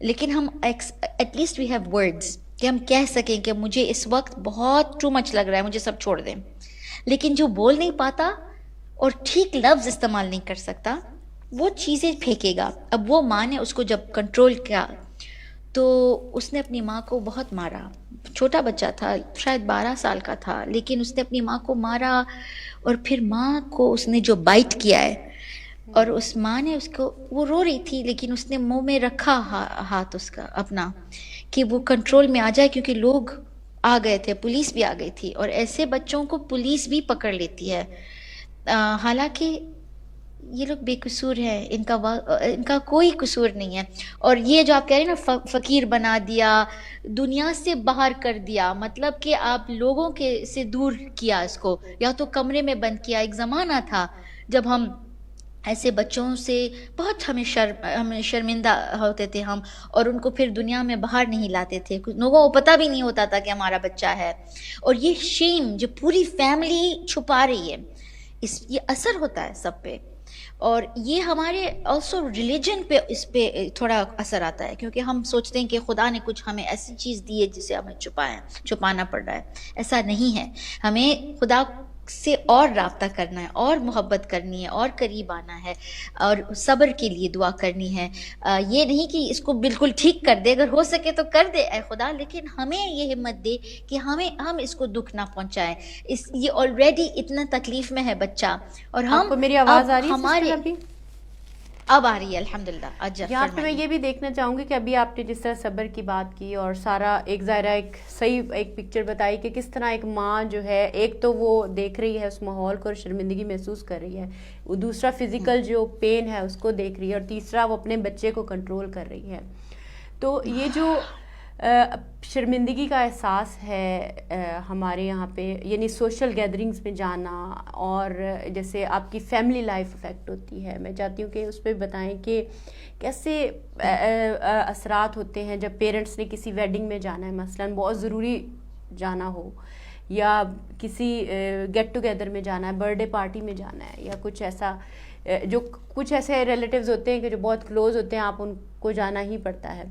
Speaker 2: لیکن ہم at least we have words کہ ہم کہہ سکیں کہ مجھے اس وقت بہت ٹو مچ لگ رہا ہے, مجھے سب چھوڑ دیں. لیکن جو بول نہیں پاتا اور ٹھیک لفظ استعمال نہیں کر سکتا وہ چیزیں پھینکے گا. اب وہ ماں نے اس کو جب کنٹرول کیا تو اس نے اپنی ماں کو بہت مارا. چھوٹا بچہ تھا, شاید 12 سال کا تھا, لیکن اس نے اپنی ماں کو مارا. اور پھر ماں کو اس نے جو بائٹ کیا ہے, اور اس ماں نے اس کو, وہ رو رہی تھی لیکن اس نے منہ میں رکھا ہاتھ اس کا اپنا کہ وہ کنٹرول میں آ جائے, کیونکہ لوگ آ گئے تھے, پولیس بھی آ گئی تھی. اور ایسے بچوں کو پولیس بھی پکڑ لیتی ہے, حالانکہ یہ لوگ بے قصور ہیں, ان کا کوئی قصور نہیں ہے. اور یہ جو آپ کہہ رہے ہیں نا فقیر بنا دیا, دنیا سے باہر کر دیا, مطلب کہ آپ لوگوں کے سے دور کیا اس کو, یا تو کمرے میں بند کیا. ایک زمانہ تھا جب ہم ایسے بچوں سے بہت ہمیں شرمندہ ہوتے تھے ہم, اور ان کو پھر دنیا میں باہر نہیں لاتے تھے. لوگوں کو پتہ بھی نہیں ہوتا تھا کہ ہمارا بچہ ہے. اور یہ شیم جو پوری فیملی چھپا رہی ہے, یہ اثر ہوتا ہے سب پہ. اور یہ ہمارے آلسو ریلیجن پہ, اس پہ تھوڑا اثر آتا ہے, کیونکہ ہم سوچتے ہیں کہ خدا نے کچھ ہمیں ایسی چیز دی ہے جسے ہمیں چھپانا پڑ رہا ہے. ایسا نہیں ہے. ہمیں خدا سے اور رابطہ کرنا ہے اور محبت کرنی ہے اور قریب آنا ہے اور صبر کے لیے دعا کرنی ہے. یہ نہیں کہ اس کو بالکل ٹھیک کر دے, اگر ہو سکے تو کر دے اے خدا, لیکن ہمیں یہ ہمت دے کہ ہم اس کو دکھ نہ پہنچائیں. یہ آلریڈی اتنا تکلیف میں ہے بچہ, اور
Speaker 1: آپ
Speaker 2: ہم
Speaker 1: کو میری آواز آ رہی ہے
Speaker 2: ہمارے
Speaker 1: سسٹر ابھی؟
Speaker 2: اب آ رہی ہے الحمدللہ.
Speaker 1: یہاں پہ میں یہ بھی دیکھنا چاہوں گی کہ ابھی آپ نے جس طرح صبر کی بات کی اور سارا ایک ظاہرہ ایک صحیح ایک پکچر بتائی کہ کس طرح ایک ماں جو ہے ایک تو وہ دیکھ رہی ہے اس ماحول کو اور شرمندگی محسوس کر رہی ہے, وہ دوسرا فزیکل جو پین ہے اس کو دیکھ رہی ہے, اور تیسرا وہ اپنے بچے کو کنٹرول کر رہی ہے. تو یہ جو شرمندگی کا احساس ہے ہمارے یہاں پہ, یعنی سوشل گیدرنگز میں جانا, اور جیسے آپ کی فیملی لائف افیکٹ ہوتی ہے, میں چاہتی ہوں کہ اس پہ بتائیں کہ کیسے اثرات ہوتے ہیں جب پیرنٹس نے کسی ویڈنگ میں جانا ہے, مثلاً بہت ضروری جانا ہو, یا کسی گیٹ ٹوگیدر میں جانا ہے, برتھ ڈے پارٹی میں جانا ہے, یا کچھ ایسا جو کچھ ایسے ریلیٹیوز ہوتے ہیں کہ جو بہت کلوز ہوتے ہیں, آپ ان کو جانا ہی پڑتا ہے.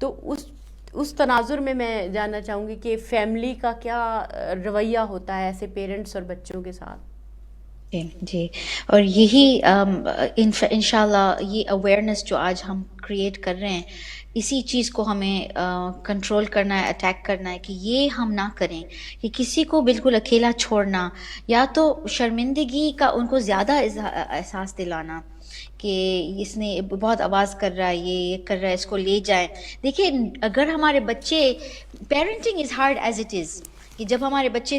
Speaker 1: تو اس تناظر میں جاننا چاہوں گی کہ فیملی کا کیا رویہ ہوتا ہے ایسے پیرنٹس اور بچوں کے ساتھ.
Speaker 2: جی, اور یہی انشاءاللہ یہ اویئرنیس جو آج ہم کریٹ کر رہے ہیں, اسی چیز کو ہمیں کنٹرول کرنا ہے, اٹیک کرنا ہے کہ یہ ہم نہ کریں کہ کسی کو بالکل اکیلا چھوڑنا, یا تو شرمندگی کا ان کو زیادہ احساس دلانا کہ اس نے بہت آواز کر رہا ہے, یہ کر رہا ہے, اس کو لے جائیں. دیکھیں, اگر ہمارے بچے, parenting is hard as it is, کہ جب ہمارے بچے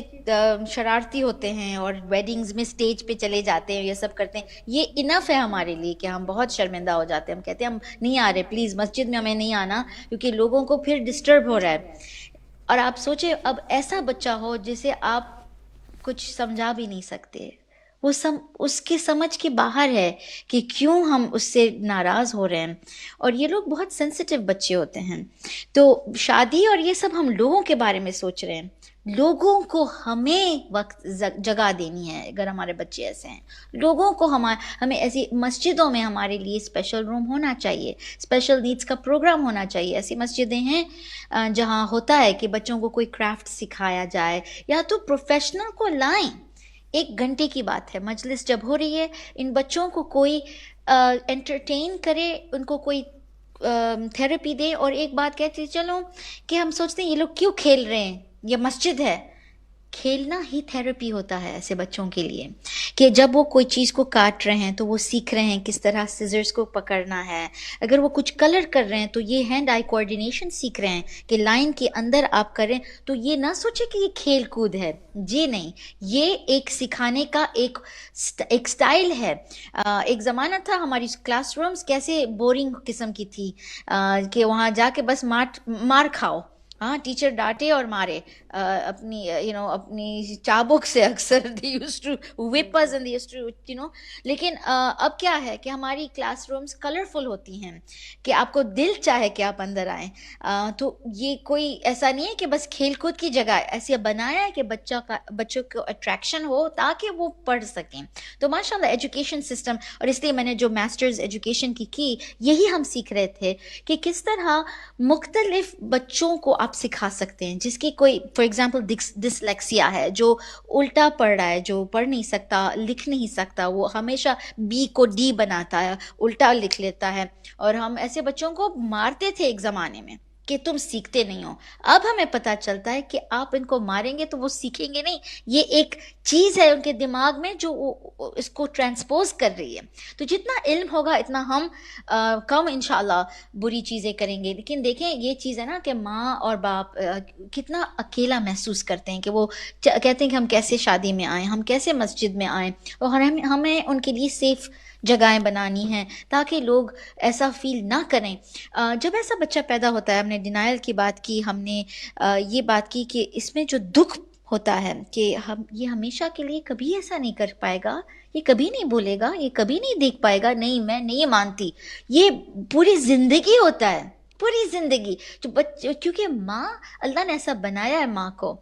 Speaker 2: شرارتی ہوتے ہیں اور ویڈنگز میں سٹیج پہ چلے جاتے ہیں, یہ سب کرتے ہیں, یہ انف ہے ہمارے لیے کہ ہم بہت شرمندہ ہو جاتے ہیں. ہم کہتے ہیں ہم نہیں آ رہے, پلیز مسجد میں ہمیں نہیں آنا, کیونکہ لوگوں کو پھر ڈسٹرب ہو رہا ہے. اور آپ سوچیں اب ایسا بچہ ہو جسے آپ کچھ سمجھا بھی نہیں سکتے, وہ اس کے سمجھ کے باہر ہے کہ کیوں ہم اس سے ناراض ہو رہے ہیں. اور یہ لوگ بہت سینسیٹیو بچے ہوتے ہیں. تو شادی اور یہ سب ہم لوگوں کے بارے میں سوچ رہے ہیں, لوگوں کو ہمیں وقت جگہ دینی ہے. اگر ہمارے بچے ایسے ہیں, لوگوں کو ہمیں ایسی مسجدوں میں ہمارے لیے اسپیشل روم ہونا چاہیے, اسپیشل نیڈس کا پروگرام ہونا چاہیے. ایسی مسجدیں ہیں جہاں ہوتا ہے کہ بچوں کو کوئی کرافٹ سکھایا جائے, یا تو پروفیشنل کو لائیں. 1 گھنٹے کی بات ہے, مجلس جب ہو رہی ہے, ان بچوں کو کوئی انٹرٹین کرے, ان کو کوئی تھیراپی دے. اور ایک بات کہتی چلو کہ ہم سوچتے ہیں یہ لوگ کیوں کھیل رہے ہیں, یہ مسجد ہے. کھیلنا ہی تھیراپی ہوتا ہے ایسے بچوں کے لیے, کہ جب وہ کوئی چیز کو کاٹ رہے ہیں تو وہ سیکھ رہے ہیں کس طرح سیزرز کو پکڑنا ہے. اگر وہ کچھ کلر کر رہے ہیں تو یہ ہینڈ آئی کوآرڈینیشن سیکھ رہے ہیں کہ لائن کے اندر آپ کریں. تو یہ نہ سوچے کہ یہ کھیل کود ہے, جی نہیں, یہ ایک سکھانے کا ایک سٹائل ہے. ایک زمانہ تھا ہماری کلاس رومز کیسے بورنگ قسم کی تھی, کہ وہاں جا کے بس مار کھاؤ. ہاں, ٹیچر ڈانٹے اور مارے اپنی اپنی چابک سے, اکثر they used to whip us and they used to لیکن اب کیا ہے کہ ہماری کلاس رومز کلرفل ہوتی ہیں کہ آپ کو دل چاہے کہ آپ اندر آئیں. تو یہ کوئی ایسا نہیں ہے کہ بس کھیل کود کی جگہ ایسے بنایا ہے کہ بچوں کو اٹریکشن ہو تاکہ وہ پڑھ سکیں. تو ماشاء اللہ ایجوکیشن سسٹم, اور اس لیے میں نے جو ماسٹرز ایجوکیشن کی یہی ہم سیکھ رہے تھے کہ کس طرح مختلف بچوں کو آپ سکھا سکتے ہیں. جس کی کوئی فار ایگزامپل ڈسلیکسیا ہے, جو الٹا پڑھ رہا ہے, جو پڑھ نہیں سکتا, لکھ نہیں سکتا, وہ ہمیشہ بی کو ڈی بناتا ہے, الٹا لکھ لیتا ہے. اور ہم ایسے بچوں کو مارتے تھے ایک زمانے میں کہ تم سیکھتے نہیں ہو. اب ہمیں پتہ چلتا ہے کہ آپ ان کو ماریں گے تو وہ سیکھیں گے نہیں, یہ ایک چیز ہے ان کے دماغ میں جو اس کو ٹرانسپوز کر رہی ہے. تو جتنا علم ہوگا اتنا ہم کم انشاءاللہ بری چیزیں کریں گے. لیکن دیکھیں یہ چیز ہے نا کہ ماں اور باپ کتنا اکیلا محسوس کرتے ہیں, کہ وہ کہتے ہیں کہ ہم کیسے شادی میں آئیں, ہم کیسے مسجد میں آئیں, اور ہمیں ان کے لیے سیف جگہیں بنانی ہیں تاکہ لوگ ایسا فیل نہ کریں. جب ایسا بچہ پیدا ہوتا ہے, ہم نے ڈینائل کی بات کی, ہم نے یہ بات کی کہ اس میں جو دکھ ہوتا ہے کہ یہ ہمیشہ کے لیے کبھی ایسا نہیں کر پائے گا, یہ کبھی نہیں بولے گا, یہ کبھی نہیں دیکھ پائے گا, نہیں میں نہیں مانتی. یہ پوری زندگی ہوتا ہے, پوری زندگی. کیونکہ ماں, اللہ نے ایسا بنایا ہے ماں کو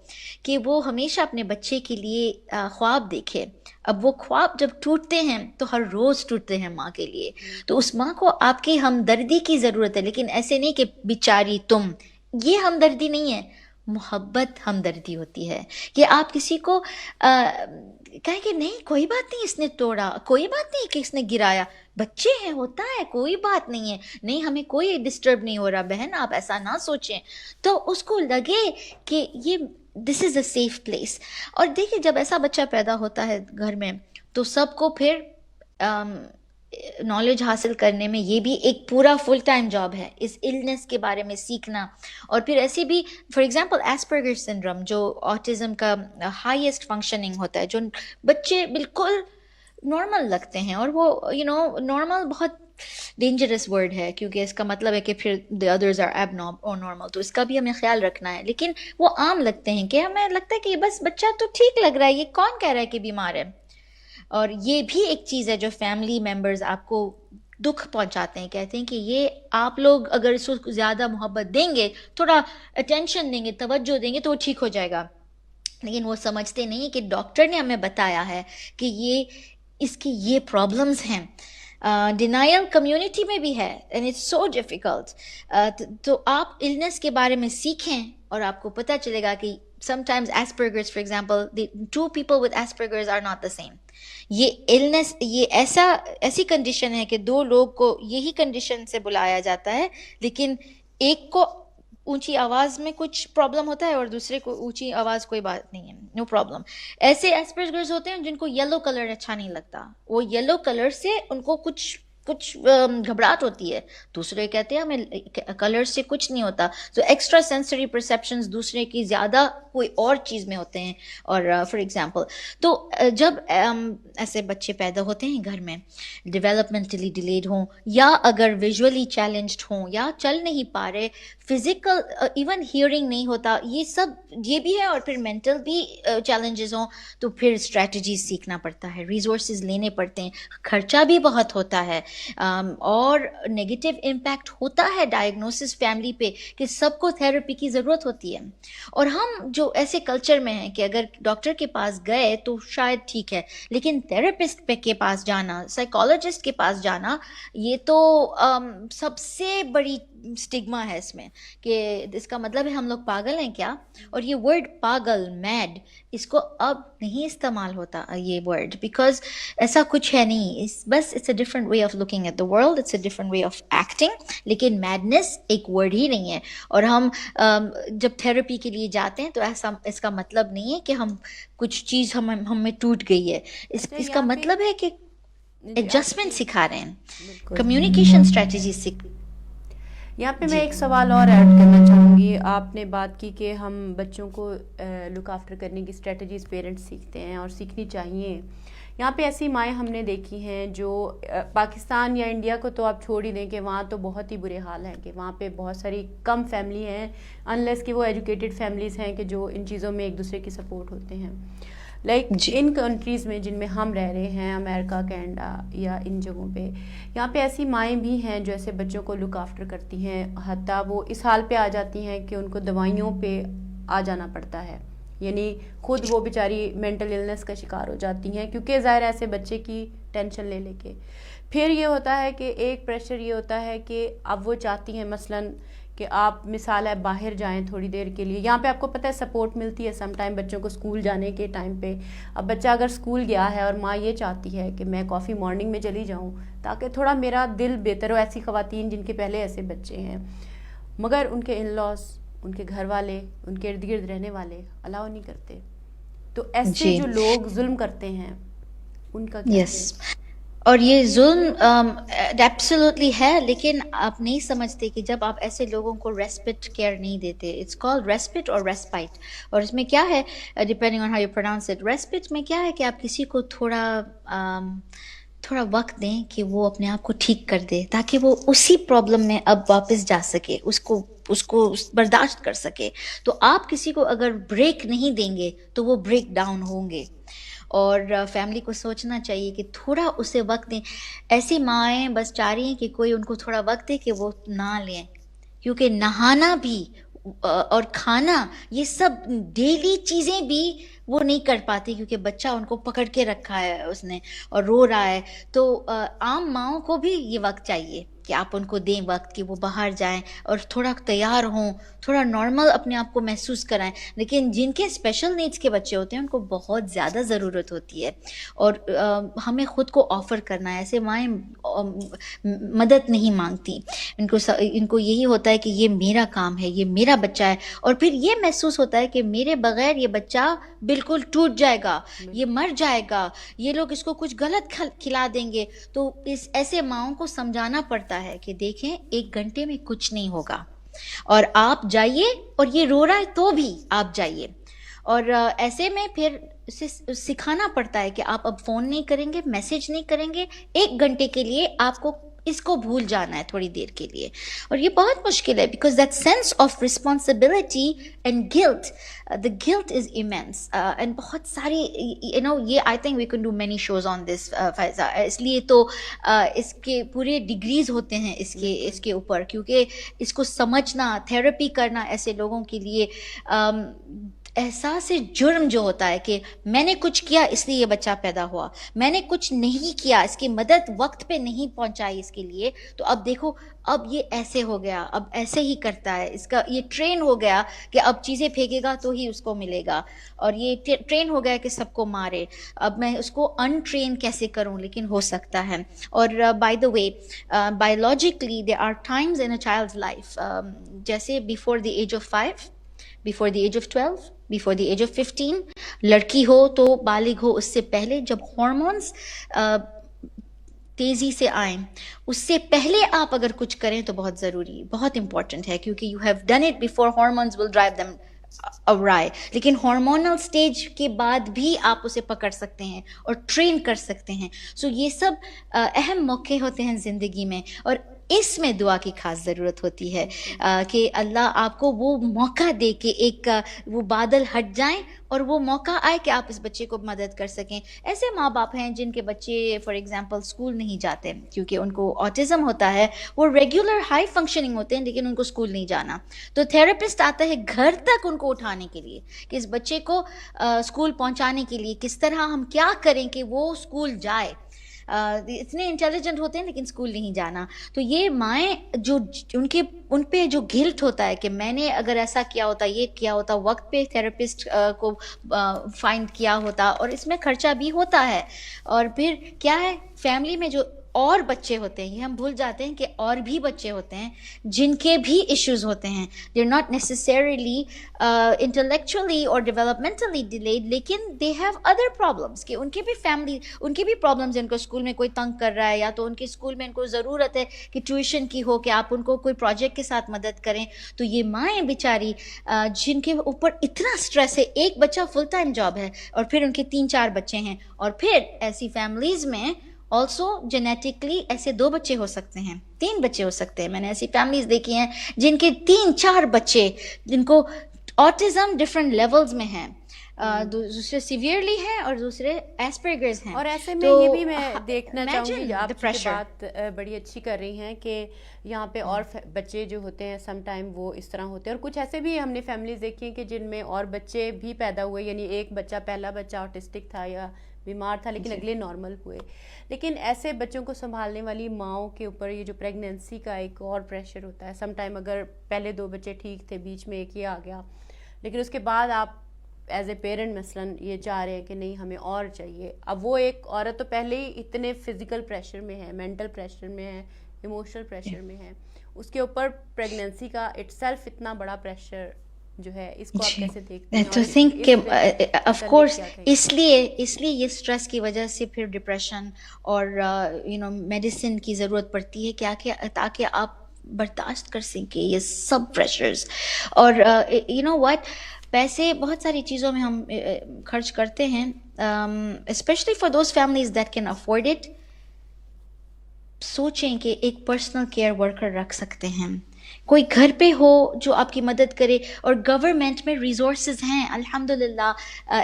Speaker 2: کہ وہ ہمیشہ اپنے بچے کے لیے خواب دیکھے. اب وہ خواب جب ٹوٹتے ہیں تو ہر روز ٹوٹتے ہیں ماں کے لیے. تو اس ماں کو آپ کی ہمدردی کی ضرورت ہے, لیکن ایسے نہیں کہ بیچاری تم, یہ ہمدردی نہیں ہے. محبت ہمدردی ہوتی ہے کہ آپ کسی کو کہیں کہ نہیں کوئی بات نہیں اس نے توڑا، کوئی بات نہیں کہ اس نے گرایا، بچے ہیں ہوتا ہے کوئی بات نہیں ہے، نہیں ہمیں کوئی ڈسٹرب نہیں ہو رہا، بہن آپ ایسا نہ سوچیں، تو اس کو لگے کہ یہ دس از اے سیف پلیس. اور دیکھیں جب ایسا بچہ پیدا ہوتا ہے گھر میں تو سب کو پھر نالج حاصل کرنے میں یہ بھی ایک پورا فل ٹائم جاب ہے اس النس کے بارے میں سیکھنا. اور پھر ایسے بھی فار ایگزامپل ایسپرگر سنڈروم جو آٹزم کا ہائیسٹ فنکشننگ ہوتا ہے، جو بچے بالکل نارمل لگتے ہیں، اور وہ نارمل بہت ڈینجرس ورڈ ہے کیونکہ اس کا مطلب ہے کہ پھر the others are abnormal، تو اس کا بھی ہمیں خیال رکھنا ہے. لیکن وہ عام لگتے ہیں کہ ہمیں لگتا ہے کہ بس بچہ تو ٹھیک لگ رہا ہے، یہ کون کہہ رہا ہے کہ بیمار ہے. اور یہ بھی ایک چیز ہے جو فیملی ممبرز آپ کو دکھ پہنچاتے ہیں، کہتے ہیں کہ یہ آپ لوگ اگر اس کو زیادہ محبت دیں گے، تھوڑا اٹینشن دیں گے، توجہ دیں گے تو وہ ٹھیک ہو جائے گا. لیکن وہ سمجھتے نہیں کہ ڈاکٹر نے ہمیں بتایا ہے کہ اس کی یہ پرابلمز ہیں. ڈینائل کمیونٹی میں بھی ہے اینڈ اٹس سو ڈیفیکلٹ. تو آپ النس کے بارے میں سیکھیں اور آپ کو پتہ چلے گا کہ sometimes Asperger's for example, the two people with Asperger's are not the same. یہ illness یہ ایسی کنڈیشن ہے کہ دو لوگ کو یہی کنڈیشن سے بلایا جاتا ہے، لیکن ایک کو اونچی آواز میں کچھ پرابلم ہوتا ہے اور دوسرے کو اونچی آواز کوئی بات نہیں ہے، نو پرابلم. ایسے ایسپرگرز ہوتے ہیں جن کو یلو کلر اچھا نہیں لگتا، وہ یلو کلر سے ان کو کچھ گھبراہٹ ہوتی ہے، دوسرے کہتے ہیں ہمیں کلر سے کچھ نہیں ہوتا. تو ایکسٹرا سینسری پرسیپشنز دوسرے کی زیادہ کوئی اور چیز میں ہوتے ہیں. اور فار ایگزامپل تو جب ایسے بچے پیدا ہوتے ہیں گھر میں ڈیولپمنٹلی ڈیلیڈ ہوں، یا اگر ویژولی چیلنجڈ ہوں، یا چل نہیں پا رہے، فزیکل ایون ہیئرنگ نہیں ہوتا، یہ سب یہ بھی ہے، اور پھر مینٹل بھی چیلنجز ہوں، تو پھر اسٹریٹجیز سیکھنا پڑتا ہے، ریسورسز لینے پڑتے ہیں، خرچہ بھی بہت ہوتا ہے، اور نیگیٹو امپیکٹ ہوتا ہے ڈائگنوسس فیملی پہ کہ سب کو تھراپی کی ضرورت ہوتی ہے. اور ہم جو ایسے کلچر میں ہیں کہ اگر ڈاکٹر کے پاس گئے تو شاید ٹھیک ہے، لیکن تھراپسٹ کے پاس جانا، سائیکالوجسٹ کے پاس جانا، یہ تو سب سے بڑی اسٹگما ہے اس میں، کہ اس کا مطلب ہے ہم لوگ پاگل ہیں کیا. اور یہ ورڈ پاگل، میڈ، اس کو اب نہیں استعمال ہوتا یہ ورڈ، بیکاز ایسا کچھ ہے نہیں، بس it's a different way of looking at the world, it's a different way of acting. لیکن میڈنس ایک ورڈ ہی نہیں ہے. اور ہم جب تھراپی کے لیے جاتے ہیں تو ایسا اس کا مطلب نہیں ہے کہ ہم کچھ چیز ہم میں ٹوٹ گئی ہے، اس کا مطلب ہے کہ ایڈجسٹمنٹ سکھا رہے ہیں، کمیونیکیشن اسٹریٹجی
Speaker 1: یہاں پہ میں ایک سوال اور ایڈ کرنا چاہوں گی. آپ نے بات کی کہ ہم بچوں کو لک آفٹر کرنے کی اسٹریٹجیز پیرنٹس سیکھتے ہیں اور سیکھنی چاہیے. یہاں پہ ایسی مائیں ہم نے دیکھی ہیں جو پاکستان یا انڈیا کو تو آپ چھوڑ ہی دیں کہ وہاں تو بہت ہی برے حال ہیں، کہ وہاں پہ بہت ساری کم فیملی ہیں، انلیس کہ وہ ایجوکیٹڈ فیملیز ہیں کہ جو ان چیزوں میں ایک دوسرے کی سپورٹ ہوتے ہیں. لائک ان کنٹریز میں جن میں ہم رہ رہے ہیں، امریکہ، کینیڈا یا ان جگہوں پہ، یہاں پہ ایسی مائیں بھی ہیں جو ایسے بچوں کو لک آفٹر کرتی ہیں، حتیٰ وہ اس حال پہ آ جاتی ہیں کہ ان کو دوائیوں پہ آ جانا پڑتا ہے، یعنی خود وہ بیچاری مینٹل النس کا شکار ہو جاتی ہیں، کیونکہ ظاہر ایسے بچے کی ٹینشن لے لے کے. پھر یہ ہوتا ہے کہ ایک پریشر یہ ہوتا ہے کہ اب وہ چاہتی ہیں مثلاً کہ آپ مثال ہے باہر جائیں تھوڑی دیر کے لیے. یہاں پہ آپ کو پتہ ہے سپورٹ ملتی ہے سم ٹائم بچوں کو اسکول جانے کے ٹائم پہ. اب بچہ اگر اسکول گیا ہے اور ماں یہ چاہتی ہے کہ میں کافی مارننگ میں چلی جاؤں تاکہ تھوڑا میرا دل بہتر ہو، ایسی خواتین جن کے پہلے ایسے بچے ہیں، مگر ان کے ان لاز، ان کے گھر والے، ان کے ارد گرد رہنے والے الاؤ نہیں کرتے. تو ایسے جو لوگ ظلم کرتے ہیں ان کا کیا؟
Speaker 2: اور یہ ظلم ایبسولوٹلی ہے، لیکن آپ نہیں سمجھتے کہ جب آپ ایسے لوگوں کو ریسپیکٹ کیئر نہیں دیتے، اٹس کالڈ ریسپیکٹ اور ریسپائٹ. اور اس میں کیا ہے، depending on how you pronounce it, respect میں کیا ہے کہ آپ کسی کو تھوڑا وقت دیں کہ وہ اپنے آپ کو ٹھیک کر دے، تاکہ وہ اسی پرابلم میں اب واپس جا سکے، اس کو برداشت کر سکے. تو آپ کسی کو اگر بریک نہیں دیں گے تو وہ بریک ڈاؤن ہوں گے. اور فیملی کو سوچنا چاہیے کہ تھوڑا اسے وقت دیں. ایسی مائیں بس چاہ رہی ہیں کہ کوئی ان کو تھوڑا وقت دے کہ وہ نہ لیں، کیونکہ نہانا بھی اور کھانا یہ سب ڈیلی چیزیں بھی وہ نہیں کر پاتی، کیونکہ بچہ ان کو پکڑ کے رکھا ہے اس نے اور رو رہا ہے. تو عام ماؤں کو بھی یہ وقت چاہیے کہ آپ ان کو دیں وقت کہ وہ باہر جائیں اور تھوڑا تیار ہوں, تھوڑا نارمل اپنے آپ کو محسوس کرائیں. لیکن جن کے اسپیشل نیڈس کے بچے ہوتے ہیں ان کو بہت زیادہ ضرورت ہوتی ہے, اور ہمیں خود کو آفر کرنا ہے. ایسے مائیں مدد نہیں مانگتی, ان کو یہی ہوتا ہے کہ یہ میرا کام ہے, یہ میرا بچہ ہے, اور پھر یہ محسوس ہوتا ہے کہ میرے بغیر یہ بچہ بالکل ٹوٹ جائے گا, یہ مر جائے گا, یہ لوگ اس کو کچھ غلط کھلا دیں گے. تو اس ایسے ماؤں کو سمجھانا پڑتا ہے کہ دیکھیں 1 گھنٹے میں کچھ نہیں ہوگا, اور آپ جائیے, اور یہ رو رہا ہے تو بھی آپ جائیے. اور ایسے میں پھر اسے سکھانا پڑتا ہے کہ آپ اب فون نہیں کریں گے, میسج نہیں کریں گے, 1 گھنٹے کے لیے آپ کو اس کو بھول جانا ہے تھوڑی دیر کے لیے. اور یہ بہت مشکل ہے, because that sense of responsibility and guilt, the guilt is immense, and بہت ساری یہ I think we can do many shows on this, Faiza. اس لیے تو اس کے پورے ڈگریز ہوتے ہیں اس کے اوپر, کیونکہ اس کو سمجھنا, تھیراپی کرنا ایسے لوگوں کے لیے احساس جرم جو ہوتا ہے کہ میں نے کچھ کیا اس لیے یہ بچہ پیدا ہوا, میں نے کچھ نہیں کیا, اس کی مدد وقت پہ نہیں پہنچائی اس کے لیے, تو اب دیکھو اب یہ ایسے ہو گیا, اب ایسے ہی کرتا ہے, اس کا یہ ٹرین ہو گیا کہ اب چیزیں پھینکے گا تو ہی اس کو ملے گا, اور یہ ٹرین ہو گیا کہ سب کو مارے. اب میں اس کو ان ٹرین کیسے کروں, لیکن ہو سکتا ہے. اور by the way biologically there are times in a child's life, جیسے before the age of 5, before the age of 12, before the age of 15, لڑکی ہو تو بالغ ہو اس سے پہلے, جب ہارمونس تیزی سے آئیں, اس سے پہلے آپ اگر کچھ کریں تو بہت ضروری, بہت امپورٹنٹ ہے, کیونکہ you have done it before hormones will drive them away. لیکن ہارمونل سٹیج کے بعد بھی آپ اسے پکڑ سکتے ہیں اور ٹرین کر سکتے ہیں. سو یہ سب اہم موقع ہوتے ہیں زندگی میں, اور اس میں دعا کی خاص ضرورت ہوتی ہے کہ اللہ آپ کو وہ موقع دے کہ ایک وہ بادل ہٹ جائیں اور وہ موقع آئے کہ آپ اس بچے کو مدد کر سکیں. ایسے ماں باپ ہیں جن کے بچے فار ایگزامپل اسکول نہیں جاتے کیونکہ ان کو آٹزم ہوتا ہے, وہ ریگولر ہائی فنکشننگ ہوتے ہیں لیکن ان کو اسکول نہیں جانا, تو تھراپسٹ آتا ہے گھر تک ان کو اٹھانے کے لیے کہ اس بچے کو اسکول پہنچانے کے لیے کس طرح ہم کیا کریں کہ وہ اسکول جائے. اتنے انٹیلیجنٹ ہوتے ہیں لیکن اسکول نہیں جانا. تو یہ مائیں جو ان پہ جو گلٹ ہوتا ہے کہ میں نے اگر ایسا کیا ہوتا, یہ کیا ہوتا, وقت پہ تھراپسٹ کو فائنڈ کیا ہوتا, اور اس میں خرچہ بھی ہوتا ہے. اور پھر کیا ہے, فیملی میں جو اور بچے ہوتے ہیں, یہ ہم بھول جاتے ہیں کہ اور بھی بچے ہوتے ہیں جن کے بھی ایشوز ہوتے ہیں. They are not necessarily intellectually اور ڈیولپمنٹلی ڈیلیڈ, لیکن دے ہیو ادر پرابلمس, کہ ان کی بھی فیملی, ان کی بھی پرابلمس, ان کو اسکول میں کوئی تنگ کر رہا ہے, یا تو ان کے اسکول میں ان کو ضرورت ہے کہ ٹیوشن کی ہو, کہ آپ ان کو کوئی پروجیکٹ کے ساتھ مدد کریں. تو یہ مائیں بیچاری جن کے اوپر اتنا اسٹریس ہے, ایک بچہ فل ٹائم جاب ہے اور پھر ان کے 3-4 بچے ہیں, اور پھر ایسی فیملیز میں آلسو جینیٹکلی ایسے 2 بچے ہو سکتے ہیں, 3 بچے ہو سکتے ہیں. میں نے ایسی فیملیز دیکھی ہیں جن کے 3-4 بچے, جن کو آٹزم ڈفرینٹ لیولز میں ہیں, دوسرے سیویئرلی ہیں اور دوسرے ایسپرگرز ہیں.
Speaker 1: اور ایسے میں یہ بھی میں دیکھنا چاہوں گی, آپ کی بات بڑی اچھی کر رہی ہیں کہ یہاں پہ اور بچے جو ہوتے ہیں سم ٹائم وہ اس طرح ہوتے ہیں, اور کچھ ایسے بھی ہم نے فیملیز دیکھی ہیں کہ جن میں اور بچے بھی پیدا ہوئے, یعنی ایک بچہ, پہلا بچہ آٹسٹک تھا یا بیمار تھا لیکن اگلے نارمل ہوئے. لیکن ایسے بچوں کو سنبھالنے والی ماؤں کے اوپر یہ جو پریگننسی کا ایک اور پریشر ہوتا ہے, سم ٹائم اگر پہلے 2 بچے ٹھیک تھے, بیچ میں ایک یہ آ گیا, لیکن اس کے بعد آپ ایز اے پیرنٹ مثلاً یہ چاہ رہے ہیں کہ نہیں ہمیں اور چاہیے. اب وہ ایک عورت تو پہلے ہی اتنے فزیکل پریشر میں ہے, مینٹل پریشر میں ہے, ایموشنل پریشر میں ہے, اس کے اوپر پریگننسی کا اٹ سیلف اتنا بڑا پریشر جو ہے, اس کو آپ کیسے دیکھتے ہیں؟
Speaker 2: تو تھنک کہ آف کورس اس لیے یہ اسٹریس کی وجہ سے پھر ڈپریشن اور میڈیسن کی ضرورت پڑتی ہے کیا کہ تاکہ آپ برداشت کر سکیں یہ سب پریشرز. اور واٹ, پیسے بہت ساری چیزوں میں ہم خرچ کرتے ہیں, specially for those families that can afford it. سوچیں کہ ایک پرسنل کیئر ورکر رکھ سکتے ہیں, کوئی گھر پہ ہو جو آپ کی مدد کرے. اور گورنمنٹ میں ریسورسز ہیں الحمدللہ,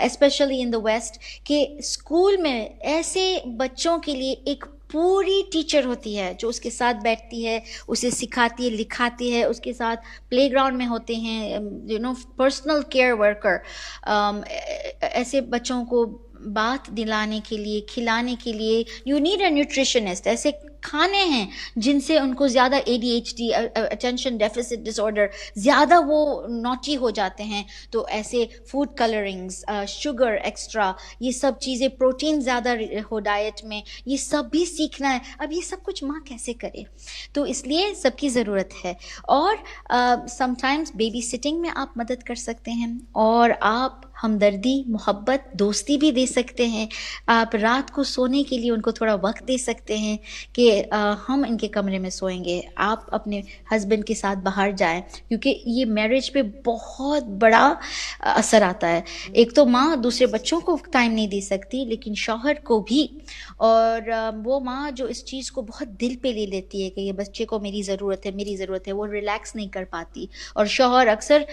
Speaker 2: اسپیشلی ان دا ویسٹ, کہ اسکول میں ایسے بچوں کے لیے ایک پوری ٹیچر ہوتی ہے جو اس کے ساتھ بیٹھتی ہے, اسے سکھاتی ہے, لکھاتی ہے, اس کے ساتھ پلے گراؤنڈ میں ہوتے ہیں پرسنل کیئر ورکر. ایسے بچوں کو بات دلانے کے لیے, کھلانے کے لیے یو نیڈ اے نیوٹریشنسٹ. ایسے کھانے ہیں جن سے ان کو زیادہ ADHD, اٹینشن ڈیفیسٹ ڈس آرڈر, زیادہ وہ نوٹی ہو جاتے ہیں. تو ایسے فوڈ کلرنگس, شوگر ایکسٹرا, یہ سب چیزیں, پروٹین زیادہ ہو ڈائٹ میں, یہ سب بھی سیکھنا ہے. اب یہ سب کچھ ماں کیسے کرے؟ تو اس لیے سب کی ضرورت ہے. اور سم ٹائمز بیبی سٹنگ میں آپ مدد کر سکتے ہیں, اور آپ ہمدردی, محبت, دوستی بھی دے سکتے ہیں. آپ رات کو سونے کے لیے ان کو تھوڑا وقت دے سکتے ہیں کہ ہم ان کے کمرے میں سوئیں گے, آپ اپنے ہسبینڈ کے ساتھ باہر جائیں, کیونکہ یہ میرج پہ بہت بڑا اثر آتا ہے. ایک تو ماں دوسرے بچوں کو ٹائم نہیں دے سکتی, لیکن شوہر کو بھی. اور وہ ماں جو اس چیز کو بہت دل پہ لے لیتی ہے کہ یہ بچے کو میری ضرورت ہے, میری ضرورت ہے, وہ ریلیکس نہیں کر پاتی. اور شوہر اکثر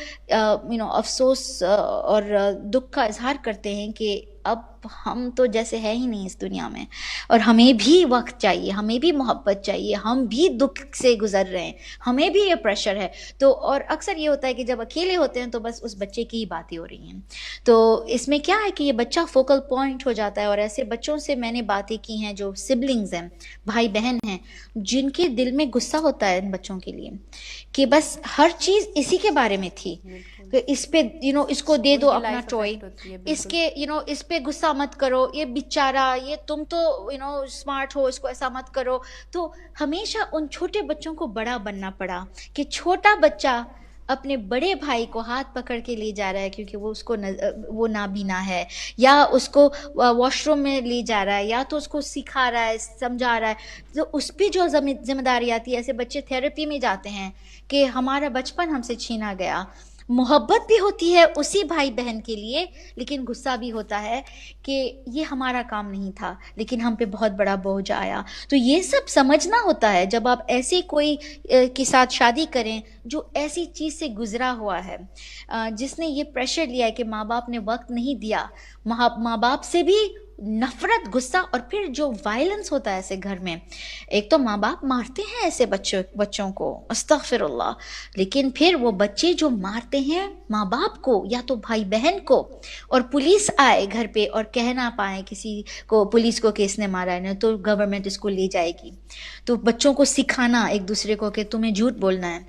Speaker 2: افسوس اور دکھ کا اظہار کرتے ہیں کہ اب ہم تو جیسے ہے ہی نہیں اس دنیا میں, اور ہمیں بھی وقت چاہیے, ہمیں بھی محبت چاہیے, ہم بھی دکھ سے گزر رہے ہیں, ہمیں بھی یہ پریشر ہے. تو اور اکثر یہ ہوتا ہے کہ جب اکیلے ہوتے ہیں تو بس اس بچے کی ہی باتیں ہو رہی ہیں. تو اس میں کیا ہے کہ یہ بچہ فوکل پوائنٹ ہو جاتا ہے. اور ایسے بچوں سے میں نے باتیں کی ہیں جو سبلنگز ہیں, بھائی بہن ہیں, جن کے دل میں غصہ ہوتا ہے ان بچوں کے لیے کہ بس ہر چیز اسی کے بارے میں تھی, کہ اس پہ اس کو دے دو اپنا ٹوائے, اس کے اس پہ غصہ مت کرو, یہ بیچارہ, یہ تم تو اسمارٹ ہو, اس کو ایسا مت کرو. تو ہمیشہ ان چھوٹے بچوں کو بڑا بننا پڑا کہ چھوٹا بچہ اپنے بڑے بھائی کو ہاتھ پکڑ کے لے جا رہا ہے کیونکہ وہ اس کو وہ نابینا ہے, یا اس کو واش روم میں لے جا رہا ہے, یا تو اس کو سکھا رہا ہے, سمجھا رہا ہے. تو اس پہ جو ذمہ داری آتی ہے, ایسے بچے تھیراپی میں جاتے ہیں کہ ہمارا بچپن ہم سے چھینا گیا. محبت بھی ہوتی ہے اسی بھائی بہن کے لیے, لیکن غصہ بھی ہوتا ہے کہ یہ ہمارا کام نہیں تھا, لیکن ہم پہ بہت بڑا بوجھ آیا. تو یہ سب سمجھنا ہوتا ہے جب آپ ایسے کوئی کے ساتھ شادی کریں جو ایسی چیز سے گزرا ہوا ہے, جس نے یہ پریشر لیا ہے کہ ماں باپ نے وقت نہیں دیا, ماں باپ سے بھی نفرت, غصہ, اور پھر جو وائلنس ہوتا ہے ایسے گھر میں. ایک تو ماں باپ مارتے ہیں ایسے بچوں کو, استغفر اللہ, لیکن پھر وہ بچے جو مارتے ہیں ماں باپ کو یا تو بھائی بہن کو, اور پولیس آئے گھر پہ اور کہہ نہ پائے کسی کو پولیس کو کہ اس نے مارا ہے, تو گورنمنٹ اس کو لے جائے گی. تو بچوں کو سکھانا ایک دوسرے کو کہ تمہیں جھوٹ بولنا ہے,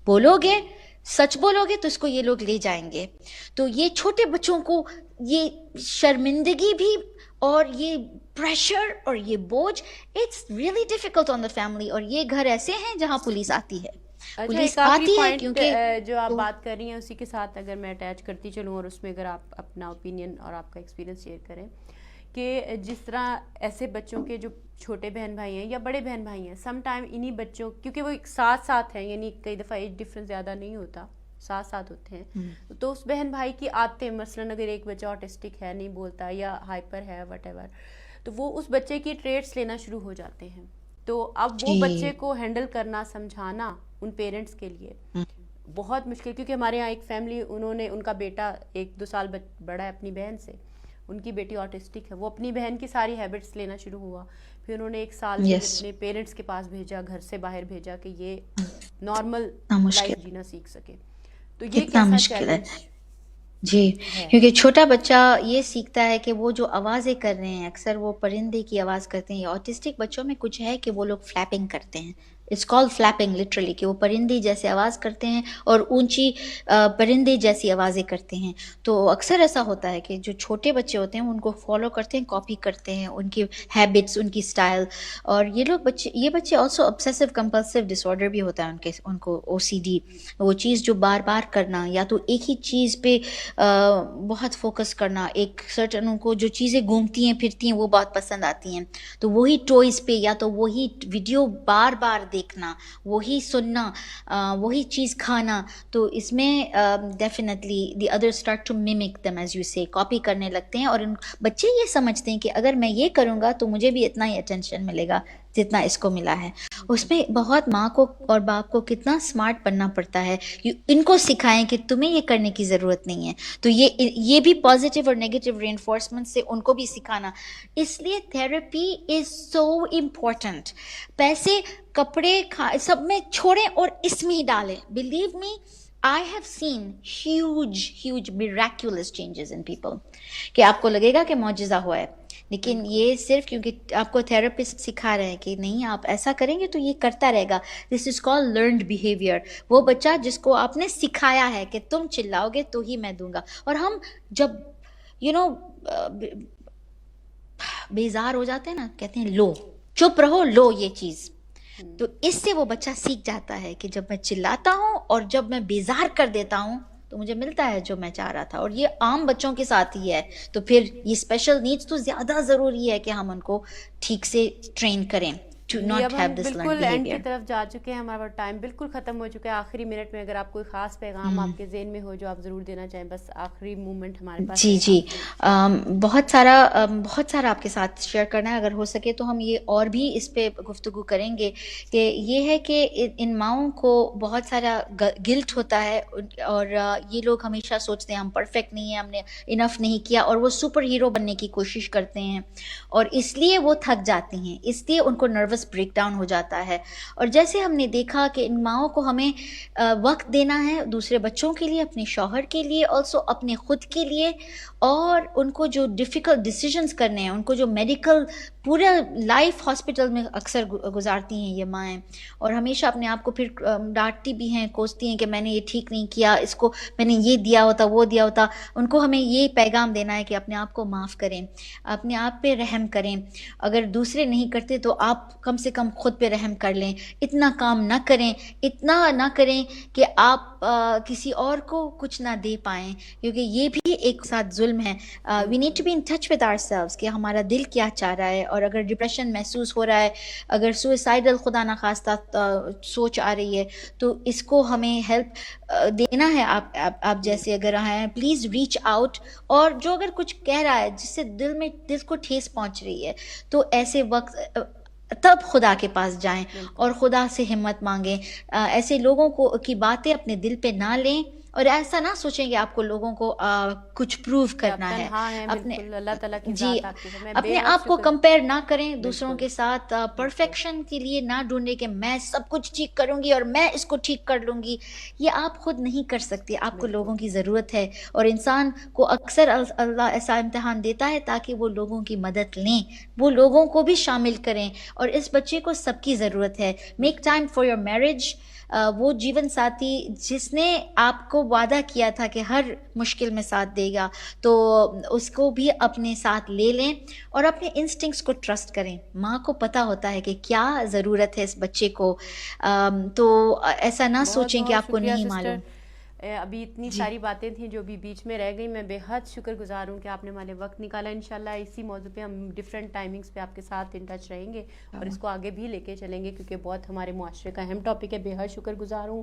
Speaker 2: بولو گے, سچ بولو گے تو اس کو یہ لوگ لے جائیں گے. تو یہ چھوٹے بچوں کو یہ شرمندگی بھی اور یہ پریشر اور یہ بوجھ, it's really difficult on the family. اور یہ گھر ایسے ہیں جہاں پولیس آتی ہے, پولیس آتی ہے, کیونکہ
Speaker 1: جو آپ بات کر رہی ہیں اسی کے ساتھ اگر میں اٹیچ کرتی چلوں, اور اس میں اگر آپ اپنا اوپینین اور آپ کا ایکسپیرینس شیئر کریں کہ جس طرح ایسے بچوں کے جو چھوٹے بہن بھائی ہیں یا بڑے بہن بھائی ہیں, سم ٹائم انہی بچوں, کیونکہ وہ ایک ساتھ ہیں, یعنی کئی دفعہ ایج ڈفرینس زیادہ نہیں ہوتا, ساتھ ہوتے ہیں, تو اس بہن بھائی کی عادتیں, مثلاً اگر ایک بچہ آٹسٹک ہے, نہیں بولتا, یا ہائپر ہے, وٹ ایور, تو وہ اس بچے کی ٹریٹس لینا شروع ہو جاتے ہیں. تو اب وہ بچے کو ہینڈل کرنا, سمجھانا ان پیرنٹس کے لیے بہت مشکل, کیونکہ ہمارے یہاں ایک فیملی, ان کا بیٹا 1-2 سال بڑا ہے اپنی بہن سے, ان کی بیٹی آٹسٹک ہے, وہ اپنی بہن کی ساری ہیبٹس لینا شروع ہوا. پھر انہوں نے 1 سال اپنے پیرنٹس کے پاس بھیجا, گھر سے باہر بھیجا کہ یہ نارمل لائف جینا سیکھ سکے. تو یہ کیسا
Speaker 2: مشکل ہے
Speaker 1: چیلنج
Speaker 2: جی, کیونکہ چھوٹا بچہ یہ سیکھتا ہے کہ وہ جو آوازیں کر رہے ہیں اکثر وہ پرندے کی آواز کرتے ہیں. آٹسٹک بچوں میں کچھ ہے کہ وہ لوگ فلیپنگ کرتے ہیں, اٹس کال فلیپنگ لٹرلی, کہ وہ پرندے جیسے آواز کرتے ہیں اور اونچی پرندے جیسی آوازیں کرتے ہیں. تو اکثر ایسا ہوتا ہے کہ جو چھوٹے بچے ہوتے ہیں ان کو فالو کرتے ہیں, کاپی کرتے ہیں ان کی ہیبٹس, ان کی اسٹائل. اور یہ بچے آلسو obsessive compulsive disorder بھی ہوتا ہے ان کو OCD, وہ چیز جو بار بار کرنا, یا تو ایک ہی چیز پہ بہت فوکس کرنا, ایک سرٹن ان کو جو چیزیں گھومتی ہیں پھرتی ہیں وہ بہت پسند آتی ہیں, تو وہی ٹوائز پہ یا تو وہی ویڈیو بار بار دیکھنا, وہی سننا, وہی چیز کھانا. تو اس میں definitely the other start to mimic them, as you say, copy کرنے لگتے ہیں. اور بچے یہ سمجھتے ہیں کہ اگر میں یہ کروں گا تو مجھے بھی اتنا ہی اٹینشن ملے گا جتنا اس کو ملا ہے. اس میں بہت ماں کو اور باپ کو کتنا اسمارٹ بننا پڑتا ہے, ان کو سکھائیں کہ تمہیں یہ کرنے کی ضرورت نہیں ہے. تو یہ بھی پازیٹیو اور نیگیٹو ری انفورسمنٹ سے ان کو بھی سکھانا. اس لیے تھیراپی از سو امپورٹنٹ. پیسے, کپڑے, سب میں چھوڑیں اور اس میں ہی ڈالیں. Believe me, I have seen huge miraculous changes in people کہ آپ کو لگے گا کہ معجزہ ہوا ہے، لیکن یہ صرف کیونکہ آپ کو تھراپسٹ سکھا رہے ہیں کہ نہیں آپ ایسا کریں گے تو یہ کرتا رہے گا. دس از کال لرنڈ بیہیویئر. وہ بچہ جس کو آپ نے سکھایا ہے کہ تم چلاؤ گے تو ہی میں دوں گا. اور ہم جب بیزار ہو جاتے ہیں نا، کہتے ہیں لو چپ رہو، لو یہ چیز. تو اس سے وہ بچہ سیکھ جاتا ہے کہ جب میں چلاتا ہوں اور جب میں بیزار کر دیتا ہوں تو مجھے ملتا ہے جو میں چاہ رہا تھا. اور یہ عام بچوں کے ساتھ ہی ہے. تو پھر یہ اسپیشل نیڈس تو زیادہ ضروری ہے کہ ہم ان کو ٹھیک سے ٹرین کریں.
Speaker 1: اب ہم بالکل اینڈ کی طرف جا چکے ہیں، ہمارا ٹائم بالکل ختم ہو چکا ہے. آخری منٹ میں اگر آپ کوئی خاص پیغام آپ کے ذہن میں ہو جو آپ ضرور دینا چاہیں، بس آخری مومنٹ ہمارے پاس.
Speaker 2: جی بہت سارا آپ کے ساتھ شیئر کرنا ہے. اگر ہو سکے تو ہم یہ اور بھی اس پہ گفتگو کریں گے کہ یہ ہے کہ ان ماؤں کو بہت سارا گلٹ ہوتا ہے، اور یہ لوگ ہمیشہ سوچتے ہیں ہم پرفیکٹ نہیں ہیں، ہم نے انف نہیں کیا، اور وہ سپر ہیرو بننے کی کوشش کرتے ہیں، اور اس لیے وہ تھک جاتی ہیں، اس لیے ان کو نروس بریک ڈاؤن ہو جاتا ہے. اور جیسے ہم نے دیکھا کہ ان ماؤں کو ہمیں وقت دینا ہے دوسرے بچوں کے لیے، اپنے شوہر کے لیے، آلسو اپنے خود کے لیے، اور ان کو جو ڈیفیکلٹ ڈیسیجنز کرنے ہیں، ان کو جو میڈیکل پورا لائف ہاسپٹل میں اکثر گزارتی ہیں یہ مائیں، اور ہمیشہ اپنے آپ کو پھر ڈانٹتی بھی ہیں، کوستی ہیں کہ میں نے یہ ٹھیک نہیں کیا، اس کو میں نے یہ دیا ہوتا وہ دیا ہوتا. ان کو ہمیں یہ پیغام دینا ہے کہ اپنے آپ کو معاف کریں، اپنے آپ پہ رحم کریں. اگر دوسرے نہیں کرتے تو آپ کم سے کم خود پہ رحم کر لیں. اتنا کام نہ کریں، اتنا نہ کریں کہ آپ کسی اور کو کچھ نہ دے پائیں، کیونکہ یہ بھی ایک ساتھ ظلم ہے. We need to be in touch with ourselves کہ ہمارا دل کیا چاہ رہا ہے. اور اگر ڈپریشن محسوس ہو رہا ہے، اگر سوئسائڈل خدا نخواستہ سوچ آ رہی ہے، تو اس کو ہمیں ہیلپ دینا ہے. آپ جیسے اگر ہیں پلیز ریچ آؤٹ. اور جو اگر کچھ کہہ رہا ہے جس سے دل کو ٹھیس پہنچ رہی ہے، تو ایسے وقت تب خدا کے پاس جائیں اور خدا سے ہمت مانگیں. ایسے لوگوں کی باتیں اپنے دل پہ نہ لیں، اور ایسا نہ سوچیں کہ آپ کو لوگوں کو کچھ پروو کرنا ہے. اپنے آپ کو کمپیئر نہ کریں دوسروں کے ساتھ. پرفیکشن کے لیے نہ ڈھونڈیں کہ میں سب کچھ ٹھیک کروں گی اور میں اس کو ٹھیک کر لوں گی. یہ آپ خود نہیں کر سکتے، آپ کو لوگوں کی ضرورت ہے. اور انسان کو اکثر اللہ ایسا امتحان دیتا ہے تاکہ وہ لوگوں کی مدد لیں، وہ لوگوں کو بھی شامل کریں. اور اس بچے کو سب کی ضرورت ہے. Make time for your marriage. وہ جیون ساتھی جس نے آپ کو وعدہ کیا تھا کہ ہر مشکل میں ساتھ دے گا، تو اس کو بھی اپنے ساتھ لے لیں اور اپنے انسٹنکٹس کو ٹرسٹ کریں. ماں کو پتہ ہوتا ہے کہ کیا ضرورت ہے اس بچے کو. تو ایسا نہ سوچیں کہ آپ کو نہیں معلوم.
Speaker 1: ابھی اتنی ساری باتیں تھیں جو بھی بیچ میں رہ گئی. میں بے حد شکر گزار ہوں کہ آپ نے ہمارے وقت نکالا. انشاءاللہ اسی موضوع پہ ہم ڈفرینٹ ٹائمنگز پہ آپ کے ساتھ ان ٹچ رہیں گے اور اس کو آگے بھی لے کے چلیں گے، کیونکہ بہت ہمارے معاشرے کا اہم ٹاپک ہے. بے حد شکر گزار ہوں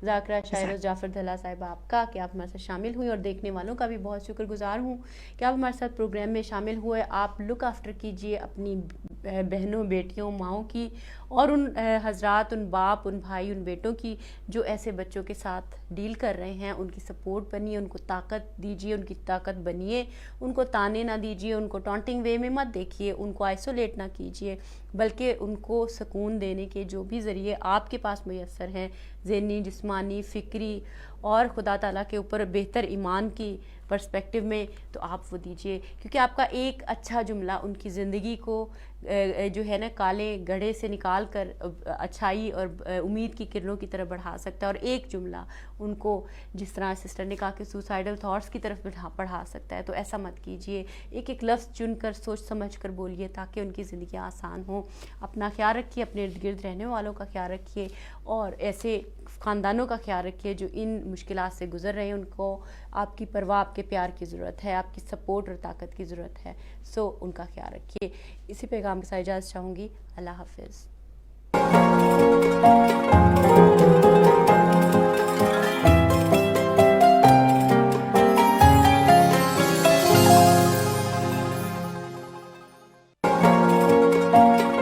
Speaker 1: ذاکرہ شاعر جعفر دھلا صاحبہ آپ کا کہ آپ ہمارے ساتھ شامل ہوئیں، اور دیکھنے والوں کا بھی بہت شکر گزار ہوں کہ آپ ہمارے ساتھ پروگرام میں شامل ہوئے. آپ لک آفٹر کیجیے اپنی بہنوں، بیٹیوں، ماؤں کی، اور ان حضرات، ان باپ، ان بھائی، ان بیٹوں کی جو ایسے بچوں کے ساتھ ڈیل کر رہے ہیں. ان کی سپورٹ بنیے، ان کو طاقت دیجیے، ان کی طاقت بنیے. ان کو تانے نہ دیجیے، ان کو ٹانٹنگ وے میں مت دیکھیے، ان کو آئسولیٹ نہ کیجیے، بلکہ ان کو سکون دینے کے جو بھی ذریعے آپ کے پاس میسر ہیں، ذہنی، جسمانی، فکری، اور خدا تعالیٰ کے اوپر بہتر ایمان کی پرسپیکٹیو میں، تو آپ وہ دیجیے. کیونکہ آپ کا ایک اچھا جملہ ان کی زندگی کو جو ہے نا کالے گڑھے سے نکال کر اچھائی اور امید کی کرنوں کی طرف بڑھا سکتا ہے. اور ایک جملہ ان کو، جس طرح سسٹر نے کہا کہ سوسائڈل تھاٹس کی طرف بڑھا سکتا ہے. تو ایسا مت کیجیے. ایک ایک لفظ چن کر سوچ سمجھ کر بولیے تاکہ ان کی زندگی آسان ہو. اپنا خیال رکھیے، اپنے ارد گرد رہنے والوں کا خیال رکھیے، اور ایسے خاندانوں کا خیال رکھیے جو ان مشکلات سے گزر رہے ہیں. ان کو آپ کی پرواہ، آپ کے پیار کی ضرورت ہے، آپ کی سپورٹ اور طاقت کی ضرورت ہے. سو ان کا خیال رکھیے. اسی پیغام کے ساتھ اجازت چاہوں گی. اللہ حافظ.